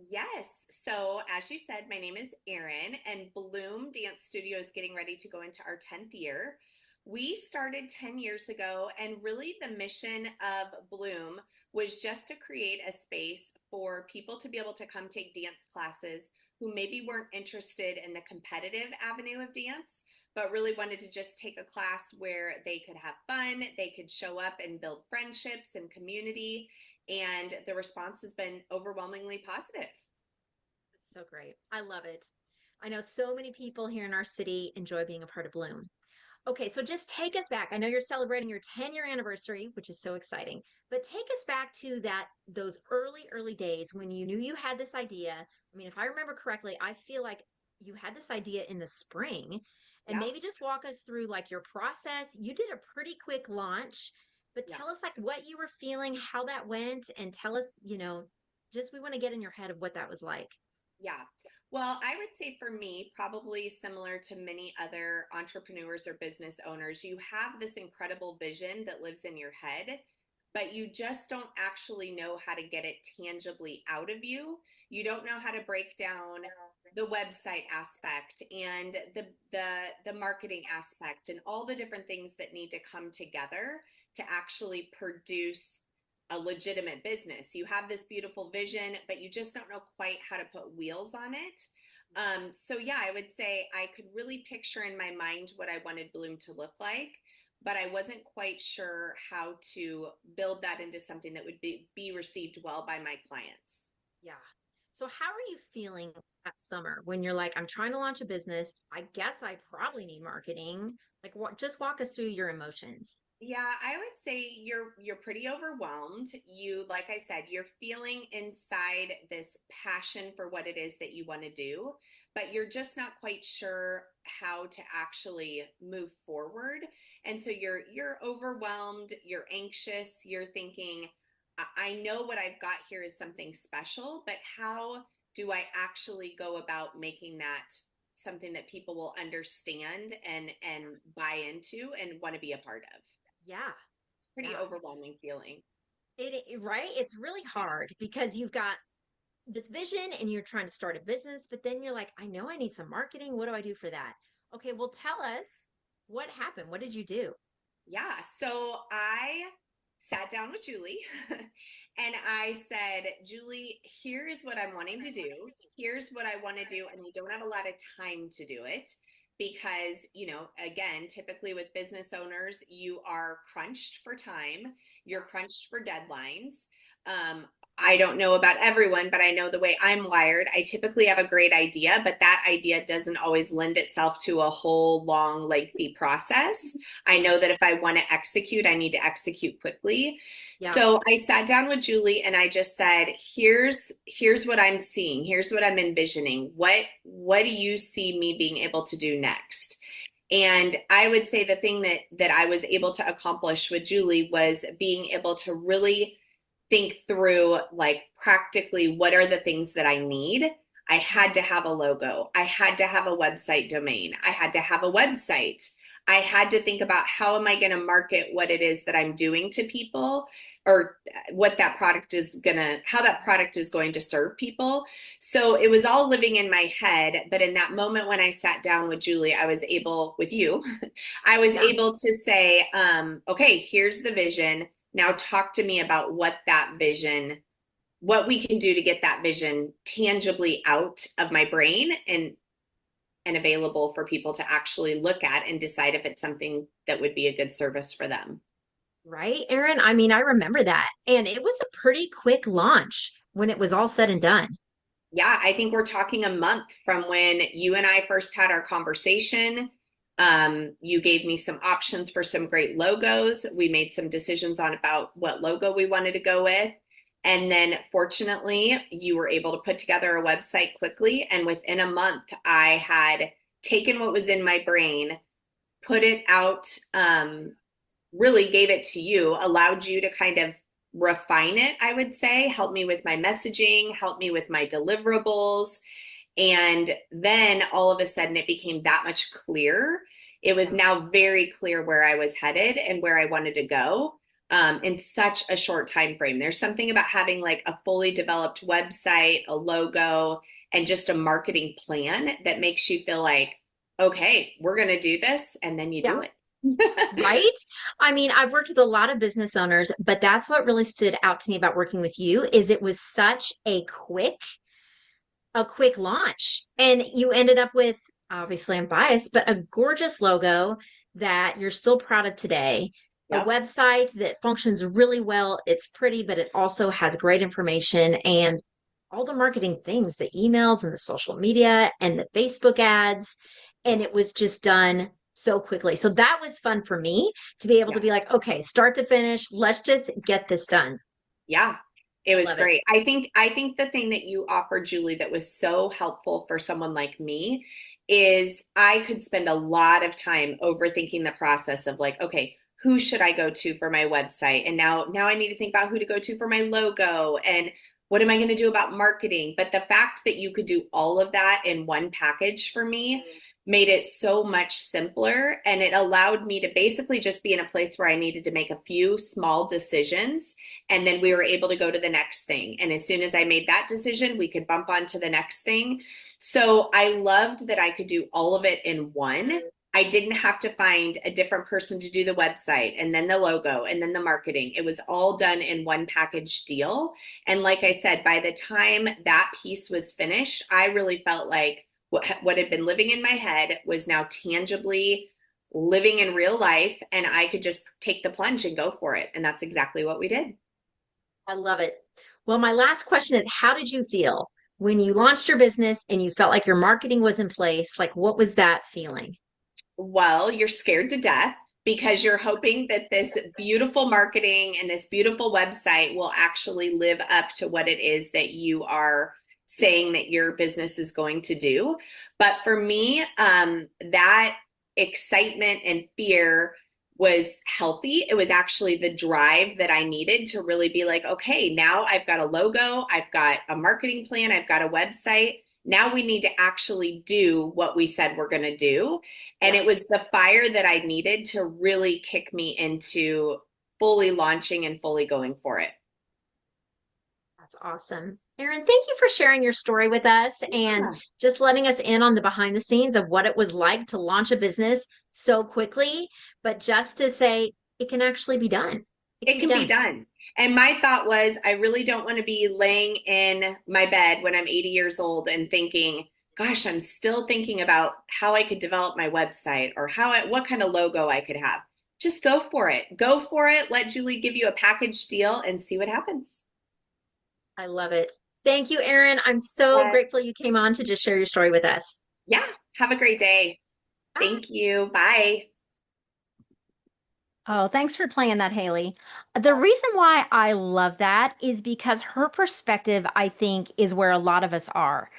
Yes. So, as you said, my name is Erin, and Bloom Dance Studio is getting ready to go into our 10th year. We started 10 years ago, and really the mission of Bloom was just to create a space for people to be able to come take dance classes who maybe weren't interested in the competitive avenue of dance, but really wanted to just take a class where they could have fun, they could show up and build friendships and community, and the response has been overwhelmingly positive. That's so great. I love it. I know so many people here in our city enjoy being a part of Bloom. Okay, so just take us back. I know you're celebrating your 10-year anniversary, which is so exciting, but take us back to those early days when you knew you had this idea. I mean, if I remember correctly, I feel like you had this idea in the spring, and Yeah. maybe just walk us through like your process. You did a pretty quick launch, but Yeah. tell us like what you were feeling, how that went, and tell us, just we want to get in your head of what that was like. Yeah. Well, I would say for me, probably similar to many other entrepreneurs or business owners, you have this incredible vision that lives in your head, but you just don't actually know how to get it tangibly out of you. You don't know how to break down the website aspect and the marketing aspect and all the different things that need to come together to actually produce a legitimate business. You have this beautiful vision, but you just don't know quite how to put wheels on it. So yeah, I would say I could really picture in my mind what I wanted Bloom to look like, but I wasn't quite sure how to build that into something that would be received well by my clients. Yeah. So how are you feeling that summer when you're like, I'm trying to launch a business. I guess I probably need marketing. Like what, just walk us through your emotions. Yeah, I would say you're pretty overwhelmed. You, like I said, you're feeling inside this passion for what it is that you want to do, but you're just not quite sure how to actually move forward. And so you're overwhelmed, you're anxious, you're thinking, I know what I've got here is something special, but how do I actually go about making that something that people will understand and buy into and want to be a part of? Yeah. Pretty Yeah. overwhelming feeling. Right? It's really hard because you've got this vision and you're trying to start a business, but then you're like, I know I need some marketing. What do I do for that? Okay, well, tell us what happened. What did you do? Yeah. So I sat down with Julie and I said, Julie, here is what I'm wanting to do. Here's what I want to do. And I don't have a lot of time to do it because, again, typically with business owners, you are crunched for time, you're crunched for deadlines. I don't know about everyone, but I know the way I'm wired. I typically have a great idea, but that idea doesn't always lend itself to a whole long, lengthy process. I know that if I want to execute, I need to execute quickly. Yeah. So I sat down with Julie and I just said, here's what I'm seeing. Here's what I'm envisioning. What do you see me being able to do next? And I would say the thing that I was able to accomplish with Julie was being able to really think through, like, practically what are the things that I need. I had to have a logo. I had to have a website domain. I had to have a website. I had to think about how am I going to market what it is that I'm doing to people, or what that product is how that product is going to serve people. So it was all living in my head. But in that moment when I sat down with Julie, I was able, with you, I was able to say, okay, here's the vision. Now talk to me about what we can do to get that vision tangibly out of my brain and available for people to actually look at and decide if it's something that would be a good service for them. Right, Erin? I mean, I remember that. And it was a pretty quick launch when it was all said and done. Yeah, I think we're talking a month from when you and I first had our conversation. You gave me some options for some great logos. We made some decisions on about what logo we wanted to go with. And then fortunately, you were able to put together a website quickly. And within a month, I had taken what was in my brain, put it out, really gave it to you, allowed you to kind of refine it, I would say, help me with my messaging, help me with my deliverables. And then all of a sudden it became that much clearer. It was now very clear where I was headed and where I wanted to go, in such a short time frame. There's something about having like a fully developed website, a logo, and just a marketing plan that makes you feel like, okay, we're going to do this. And then you do it. Right? I mean, I've worked with a lot of business owners, but that's what really stood out to me about working with you is it was such a quick launch. And you ended up with, obviously I'm biased, but a gorgeous logo that you're still proud of today. A website that functions really well. It's pretty, but it also has great information and all the marketing things, the emails and the social media and the Facebook ads. And it was just done so quickly. So that was fun for me to be able to be like, okay, start to finish, let's just get this done. Yeah, it was Love great. it. I think the thing that you offered, Julie, that was so helpful for someone like me is I could spend a lot of time overthinking the process of like, okay, who should I go to for my website? And now I need to think about who to go to for my logo and what am I going to do about marketing? But the fact that you could do all of that in one package for me made it so much simpler, and it allowed me to basically just be in a place where I needed to make a few small decisions, and then we were able to go to the next thing. And as soon as I made that decision, we could bump on to the next thing. So I loved that I could do all of it in one. I didn't have to find a different person to do the website and then the logo and then the marketing. It was all done in one package deal. And like I said, by the time that piece was finished, I really felt like what had been living in my head was now tangibly living in real life, and I could just take the plunge and go for it. And that's exactly what we did. I love it. Well, my last question is, how did you feel when you launched your business and you felt like your marketing was in place? Like, what was that feeling? Well, you're scared to death because you're hoping that this beautiful marketing and this beautiful website will actually live up to what it is that you are saying that your business is going to do. But for me, that excitement and fear was healthy. It was actually the drive that I needed to really be like, okay, now I've got a logo, I've got a marketing plan, I've got a website. Now we need to actually do what we said we're going to do. And it was the fire that I needed to really kick me into fully launching and fully going for it. That's awesome. Erin, thank you for sharing your story with us and Yeah. just letting us in on the behind the scenes of what it was like to launch a business so quickly, but just to say it can actually be done. It can It be can be done. done. And my thought was, I really don't want to be laying in my bed when I'm 80 years old and thinking, gosh, I'm still thinking about how I could develop my website or what kind of logo I could have. Just go for it. Go for it. Let Julie give you a package deal and see what happens. I love it. Thank you, Erin. I'm so Uh, grateful you came on to just share your story with us. yeah. Have a great day. Bye. Thank you. Bye. Oh, thanks for playing that, Haley. The reason why I love that is because her perspective, I think, is where a lot of us are.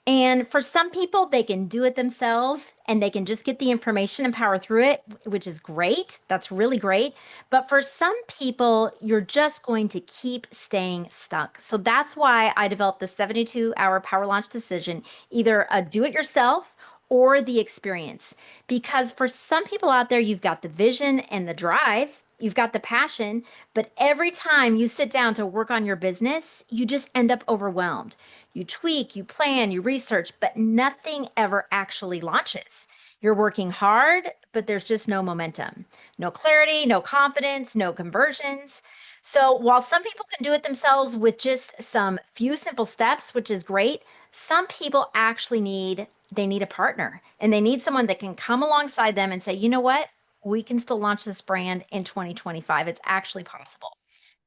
And for some people, they can do it themselves and they can just get the information and power through it, which is great. That's really great. But for some people, you're just going to keep staying stuck. So that's why I developed the 72-hour power launch decision, either a do it yourself or the experience. Because for some people out there, you've got the vision and the drive. You've got the passion, but every time you sit down to work on your business, you just end up overwhelmed. You tweak, you plan, you research, but nothing ever actually launches. You're working hard, but there's just no momentum, no clarity, no confidence, no conversions. So while some people can do it themselves with just some few simple steps, which is great, some people actually need a partner and they need someone that can come alongside them and say, you know what? We can still launch this brand in 2025. It's actually possible.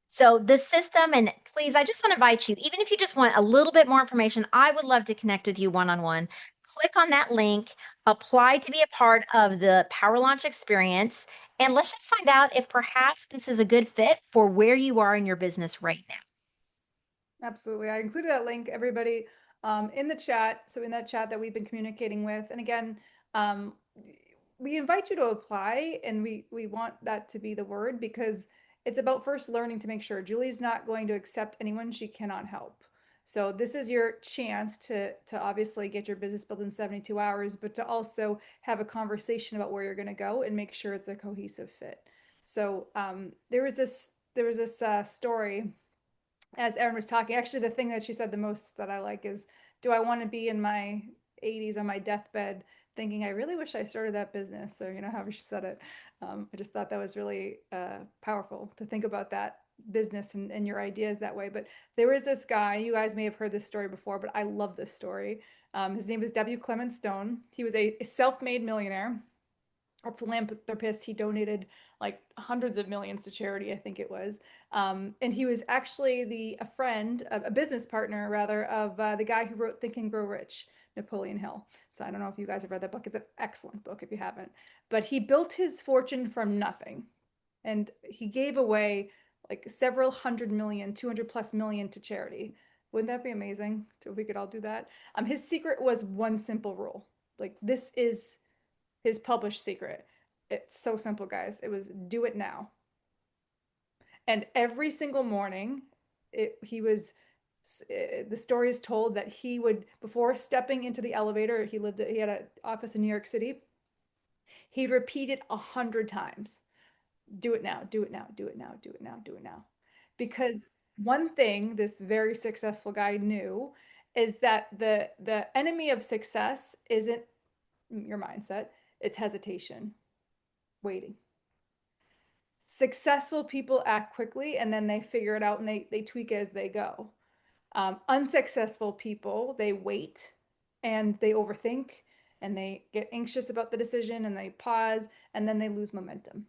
So the system, and please, I just want to invite you, even if you just want a little bit more information, I would love to connect with you one-on-one. Click on that link, apply to be a part of the Power Launch experience, and let's just find out if perhaps this is a good fit for where you are in your business right now. Absolutely. I included that link, everybody, in the chat. So in that chat that we've been communicating with, and again, um, we invite you to apply, and we want that to be the word because it's about first learning to make sure. Julie's not going to accept anyone she cannot help. So this is your chance to obviously get your business built in 72 hours, but to also have a conversation about where you're going to go and make sure it's a cohesive fit. So there was this story as Erin was talking. Actually, the thing that she said the most that I like is, do I want to be in my 80s on my deathbed thinking, I really wish I started that business, or, however she said it. I just thought that was really powerful to think about that business and your ideas that way. But there was this guy, you guys may have heard this story before, but I love this story. His name is W. Clement Stone. He was a self-made millionaire, a philanthropist. He donated like hundreds of millions to charity, I think it was. And he was actually a friend, a business partner rather, of the guy who wrote Think and Grow Rich, Napoleon Hill. So I don't know if you guys have read that book. It's an excellent book if you haven't. But he built his fortune from nothing, and he gave away like several hundred million, 200 plus million to charity. Wouldn't that be amazing if we could all do that? His secret was one simple rule. Like, this is his published secret. It's so simple, guys. It was do it now. And every single morning, he was. The story is told that he would, before stepping into the elevator, he had an office in New York City. He'd repeat it 100 times. Do it now. Do it now. Do it now. Do it now. Do it now. Because one thing this very successful guy knew is that the enemy of success isn't your mindset, it's hesitation, waiting. Successful people act quickly and then they figure it out and they tweak as they go. Unsuccessful people, they wait and they overthink and they get anxious about the decision and they pause and then they lose momentum.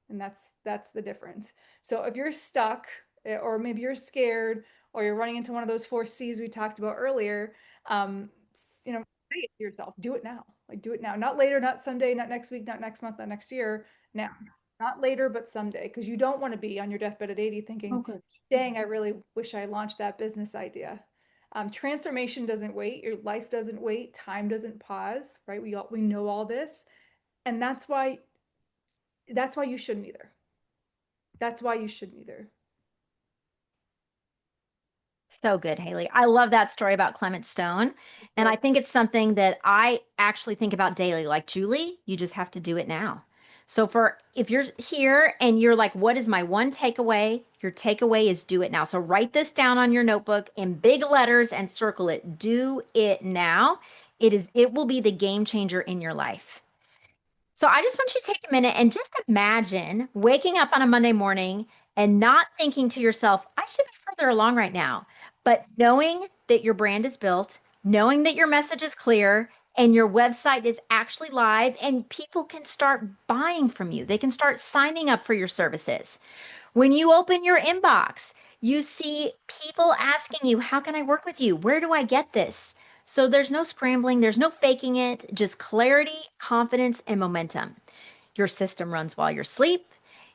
And that's the difference. So if you're stuck, or maybe you're scared, or you're running into one of those 4 C's we talked about earlier, say it to yourself, do it now. Like, do it now. Not later, not someday, not next week, not next month, not next year. Now. Not later, but someday. Because you don't want to be on your deathbed at 80 thinking, Okay. dang, I really wish I launched that business idea. Transformation doesn't wait. Your life doesn't wait. Time doesn't pause, right? We know all this. And that's why you shouldn't either. That's why you shouldn't either. So good, Haley. I love that story about Clement Stone. And I think it's something that I actually think about daily. Like, Julie, you just have to do it now. So if you're here and you're like, what is my one takeaway? Your takeaway is do it now. So write this down on your notebook in big letters and circle it. Do it now. It will be the game changer in your life. So I just want you to take a minute and just imagine waking up on a Monday morning and not thinking to yourself, I should be further along right now, but knowing that your brand is built, knowing that your message is clear, and your website is actually live, and people can start buying from you. They can start signing up for your services. When you open your inbox, you see people asking you, how can I work with you? Where do I get this? So there's no scrambling, there's no faking it, just clarity, confidence, and momentum. Your system runs while you're asleep.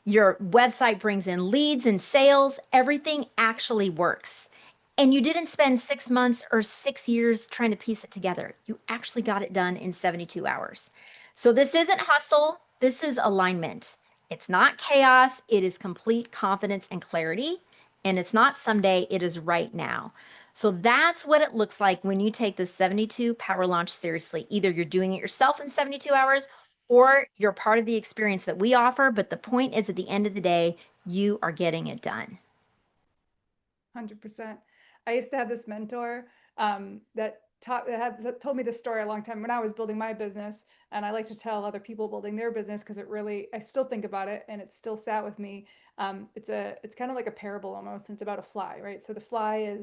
Your website brings in leads and sales. Everything actually works. And you didn't spend 6 months or 6 years trying to piece it together. You actually got it done in 72 hours. So this isn't hustle, this is alignment. It's not chaos, it is complete confidence and clarity. And it's not someday, it is right now. So that's what it looks like when you take the 72 Power Launch seriously. Either you're doing it yourself in 72 hours or you're part of the experience that we offer. But the point is, at the end of the day, you are getting it done. 100%. I used to have this mentor that told me this story a long time when I was building my business, and I like to tell other people building their business because I still think about it and it still sat with me. It's kind of like a parable almost. And it's about a fly, right? So the fly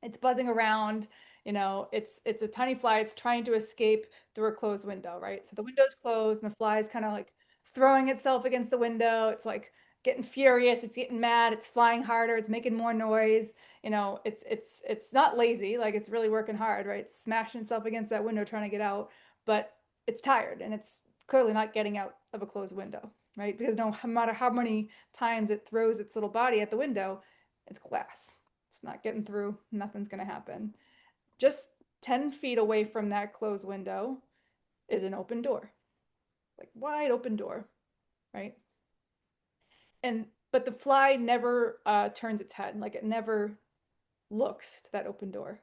it's buzzing around, it's a tiny fly. It's trying to escape through a closed window, right? So the window's closed and the fly is kind of like throwing itself against the window. It's like getting furious, it's getting mad, it's flying harder, it's making more noise. It's not lazy, like it's really working hard, right? It's smashing itself against that window trying to get out, but it's tired and it's clearly not getting out of a closed window, right? Because no matter how many times it throws its little body at the window, it's glass. It's not getting through. Nothing's going to happen. Just 10 feet away from that closed window is an open door, like wide open door, right? But the fly never turns its head, like it never looks to that open door.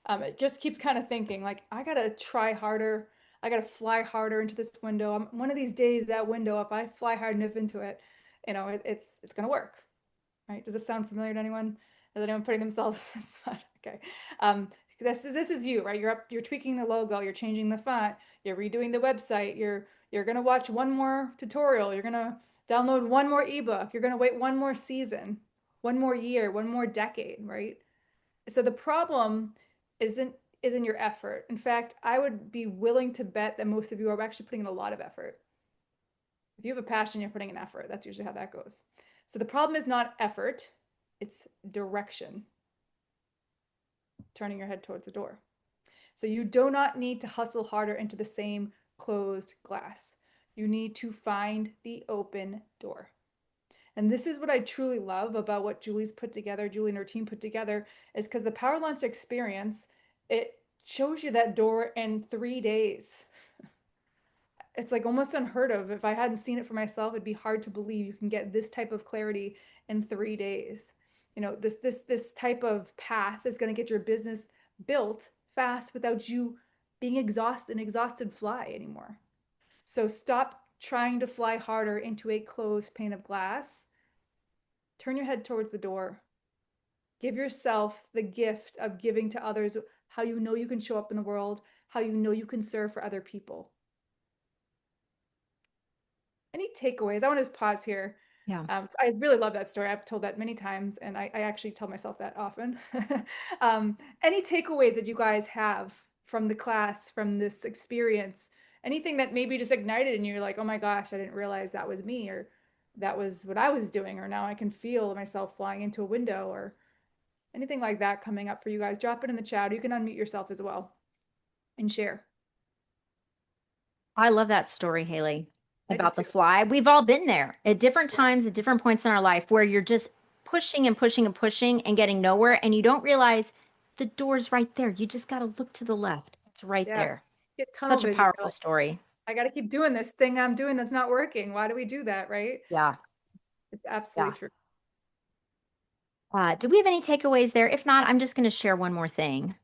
It just keeps kind of thinking, like, I gotta try harder. I gotta fly harder into this window. One of these days, that window, if I fly hard enough into it, it's gonna work, right? Does this sound familiar to anyone? Is anyone putting themselves in this spot? Okay. This is you, right? You're tweaking the logo, you're changing the font, you're redoing the website, you're gonna watch one more tutorial, you're gonna download one more ebook, you're gonna wait one more season, one more year, one more decade, right? So the problem isn't isn't your effort. In fact, I would be willing to bet that most of you are actually putting in a lot of effort. If you have a passion, you're putting in effort. That's usually how that goes. So the problem is not effort, it's direction. Turning your head towards the door. So you do not need to hustle harder into the same closed glass. You need to find the open door. And this is what I truly love about what Julie and her team put together, is because the Power Launch experience, it shows you that door in 3 days. It's like almost unheard of. If I hadn't seen it for myself, it'd be hard to believe you can get this type of clarity in 3 days. This type of path is going to get your business built fast without you being an exhausted fly anymore. So stop trying to fly harder into a closed pane of glass. Turn your head towards the door. Give yourself the gift of giving to others how you know you can show up in the world, how you know you can serve for other people. Any takeaways? I want to just pause here. Yeah. I really love that story. I've told that many times, and I actually tell myself that often. Any takeaways that you guys have from the class, from this experience? Anything that maybe just ignited in you, like, oh my gosh, I didn't realize that was me, or that was what I was doing, or now I can feel myself flying into a window, or anything like that coming up for you guys? Drop it in the chat. You can unmute yourself as well and share. I love that story, Haley, I do about the too. fly. We've all been there at different times, at different points in our life where you're just pushing and pushing and pushing and getting nowhere, and you don't realize the door's right there. You just got to look to the left. It's right Yeah. there. Get tunnel Such a vision. powerful story. I got to keep doing this thing I'm doing that's not working. Why do we do that, right? Yeah. It's Yeah. absolutely true. Do we have any takeaways there? If not, I'm just going to share one more thing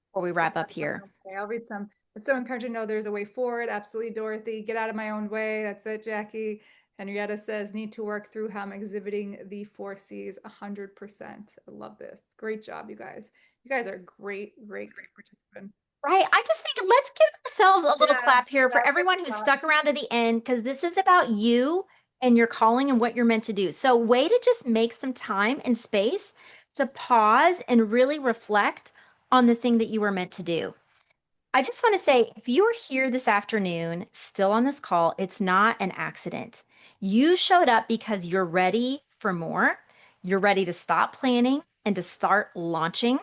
before we wrap up here. Okay, I'll read some. It's so encouraging to know there's a way forward. Absolutely, Dorothy. Get out of my own way. That's it, Jackie. Henrietta says, need to work through how I'm exhibiting the 4Cs 100%. I love this. Great job, you guys. You guys are great, great, great participants. Right. I just think let's give ourselves a little Yeah, clap here for yeah, everyone who stuck around to the end, because this is about you and your calling and what you're meant to do. So, way to just make some time and space to pause and really reflect on the thing that you were meant to do. I just want to say if you're here this afternoon, still on this call, it's not an accident. You showed up because you're ready for more. You're ready to stop planning and to start launching.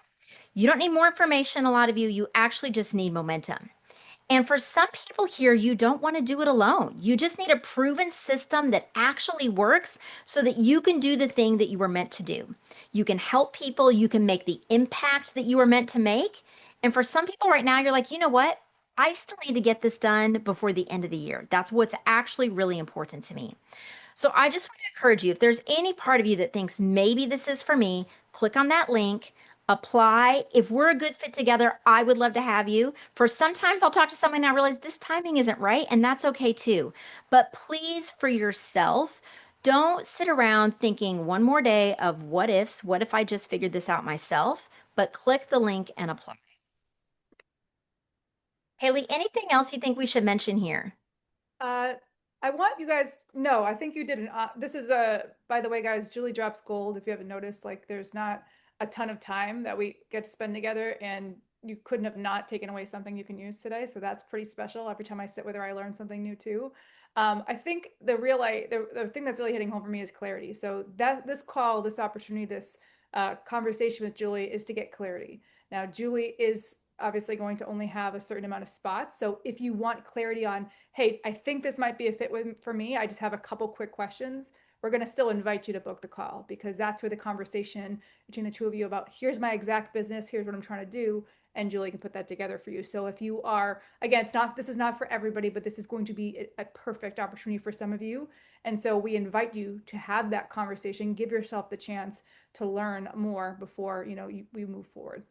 You don't need more information, a lot of you. You actually just need momentum. And for some people here, you don't want to do it alone. You just need a proven system that actually works so that you can do the thing that you were meant to do. You can help people, you can make the impact that you were meant to make. And for some people right now, you're like, you know what? I still need to get this done before the end of the year. That's what's actually really important to me. So I just want to encourage you, if there's any part of you that thinks maybe this is for me, click on that link, apply. If we're a good fit together, I would love to have you. For sometimes I'll talk to someone and I realize this timing isn't right, and that's okay too. But please, for yourself, don't sit around thinking one more day of what ifs, what if I just figured this out myself, but click the link and apply. Haley, anything else you think we should mention here? I want you guys, no, I think you did this is by the way, guys, Julie drops gold. If you haven't noticed, like there's not a ton of time that we get to spend together, and you couldn't have not taken away something you can use today. So that's pretty special. Every time I sit with her, I learn something new too. I think the thing that's really hitting home for me is clarity. So that this call, this opportunity, this conversation with Julie is to get clarity. Now, Julie is obviously going to only have a certain amount of spots. So if you want clarity on, hey, I think this might be a fit for me, I just have a couple quick questions, we're going to still invite you to book the call, because that's where the conversation between the two of you about here's my exact business, here's what I'm trying to do, and Julie can put that together for you. So if you are, again, this is not for everybody, but this is going to be a perfect opportunity for some of you. And so we invite you to have that conversation, give yourself the chance to learn more before, we move forward.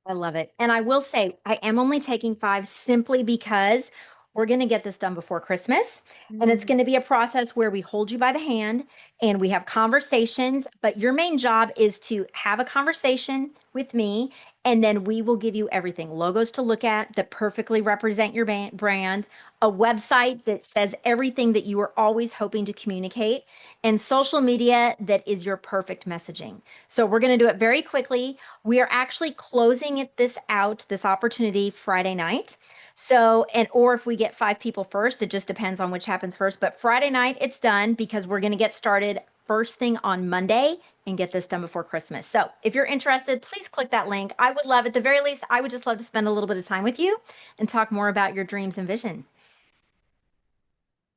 I love it. And I will say, I am only taking 5 simply because we're going to get this done before Christmas. And it's going to be a process where we hold you by the hand and we have conversations. But your main job is to have a conversation with me. And then we will give you everything, logos to look at that perfectly represent your brand, a website that says everything that you were always hoping to communicate, and social media that is your perfect messaging. So we're going to do it very quickly. We are actually closing this opportunity Friday night. So, or if we get 5 people first, it just depends on which happens first. But Friday night, it's done because we're going to get started first thing on Monday and get this done before Christmas. So if you're interested, please click that link. I would love, at the very least, I would just love to spend a little bit of time with you and talk more about your dreams and vision.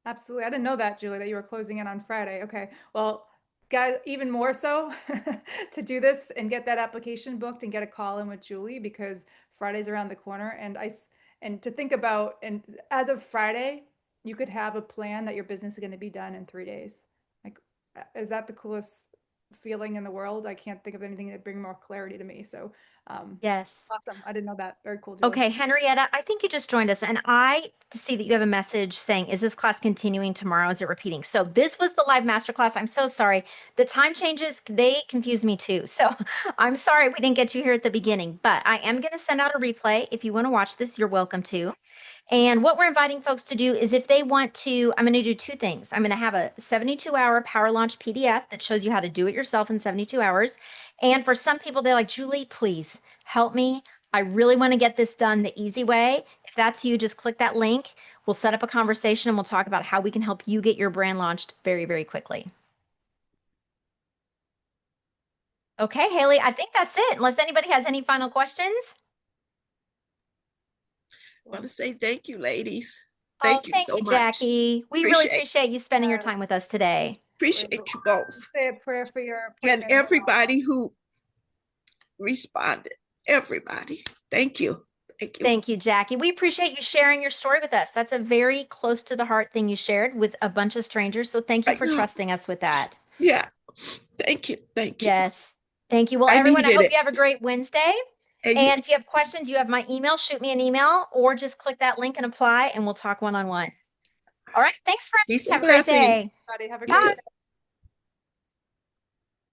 Absolutely. I didn't know that, Julie, that you were closing in on Friday. Okay. Well, guys, even more so to do this and get that application booked and get a call in with Julie, because Friday's around the corner. And to think about, and as of Friday, you could have a plan that your business is going to be done in 3 days. Like, is that the coolest feeling in the world? I can't think of anything that bring more clarity to me. So, Yes. awesome. I didn't know that. Very cool, Julie. Okay, Henrietta, I think you just joined us, and I see that you have a message saying, is this class continuing tomorrow? Is it repeating? So this was the live masterclass. I'm so sorry. The time changes, they confuse me too. So I'm sorry we didn't get you here at the beginning, but I am going to send out a replay. If you want to watch this, you're welcome to. And what we're inviting folks to do is if they want to, I'm going to do 2 things. I'm going to have a 72-hour PowerLaunch PDF that shows you how to do it yourself in 72 hours. And for some people, they're like, Julie, please help me. I really want to get this done the easy way. If that's you, just click that link. We'll set up a conversation and we'll talk about how we can help you get your brand launched very, very quickly. Okay, Haley, I think that's it. Unless anybody has any final questions. I want to say thank you, ladies. Thank you so much. Jackie. We really appreciate you spending your time with us today. Appreciate you both. Say a prayer for your and everybody who responded. Everybody. Thank you. Thank you. Thank you, Jackie. We appreciate you sharing your story with us. That's a very close to the heart thing you shared with a bunch of strangers. So thank you for trusting us with that. Yeah. Thank you. Thank you. Yes. Thank you. Well, everyone, I hope you have a great Wednesday. And if you have questions, you have my email, shoot me an email, or just click that link and apply, and we'll talk one-on-one. All right. Thanks, friends. Peace and Have a great blessings. day. Everybody have a Bye. great day.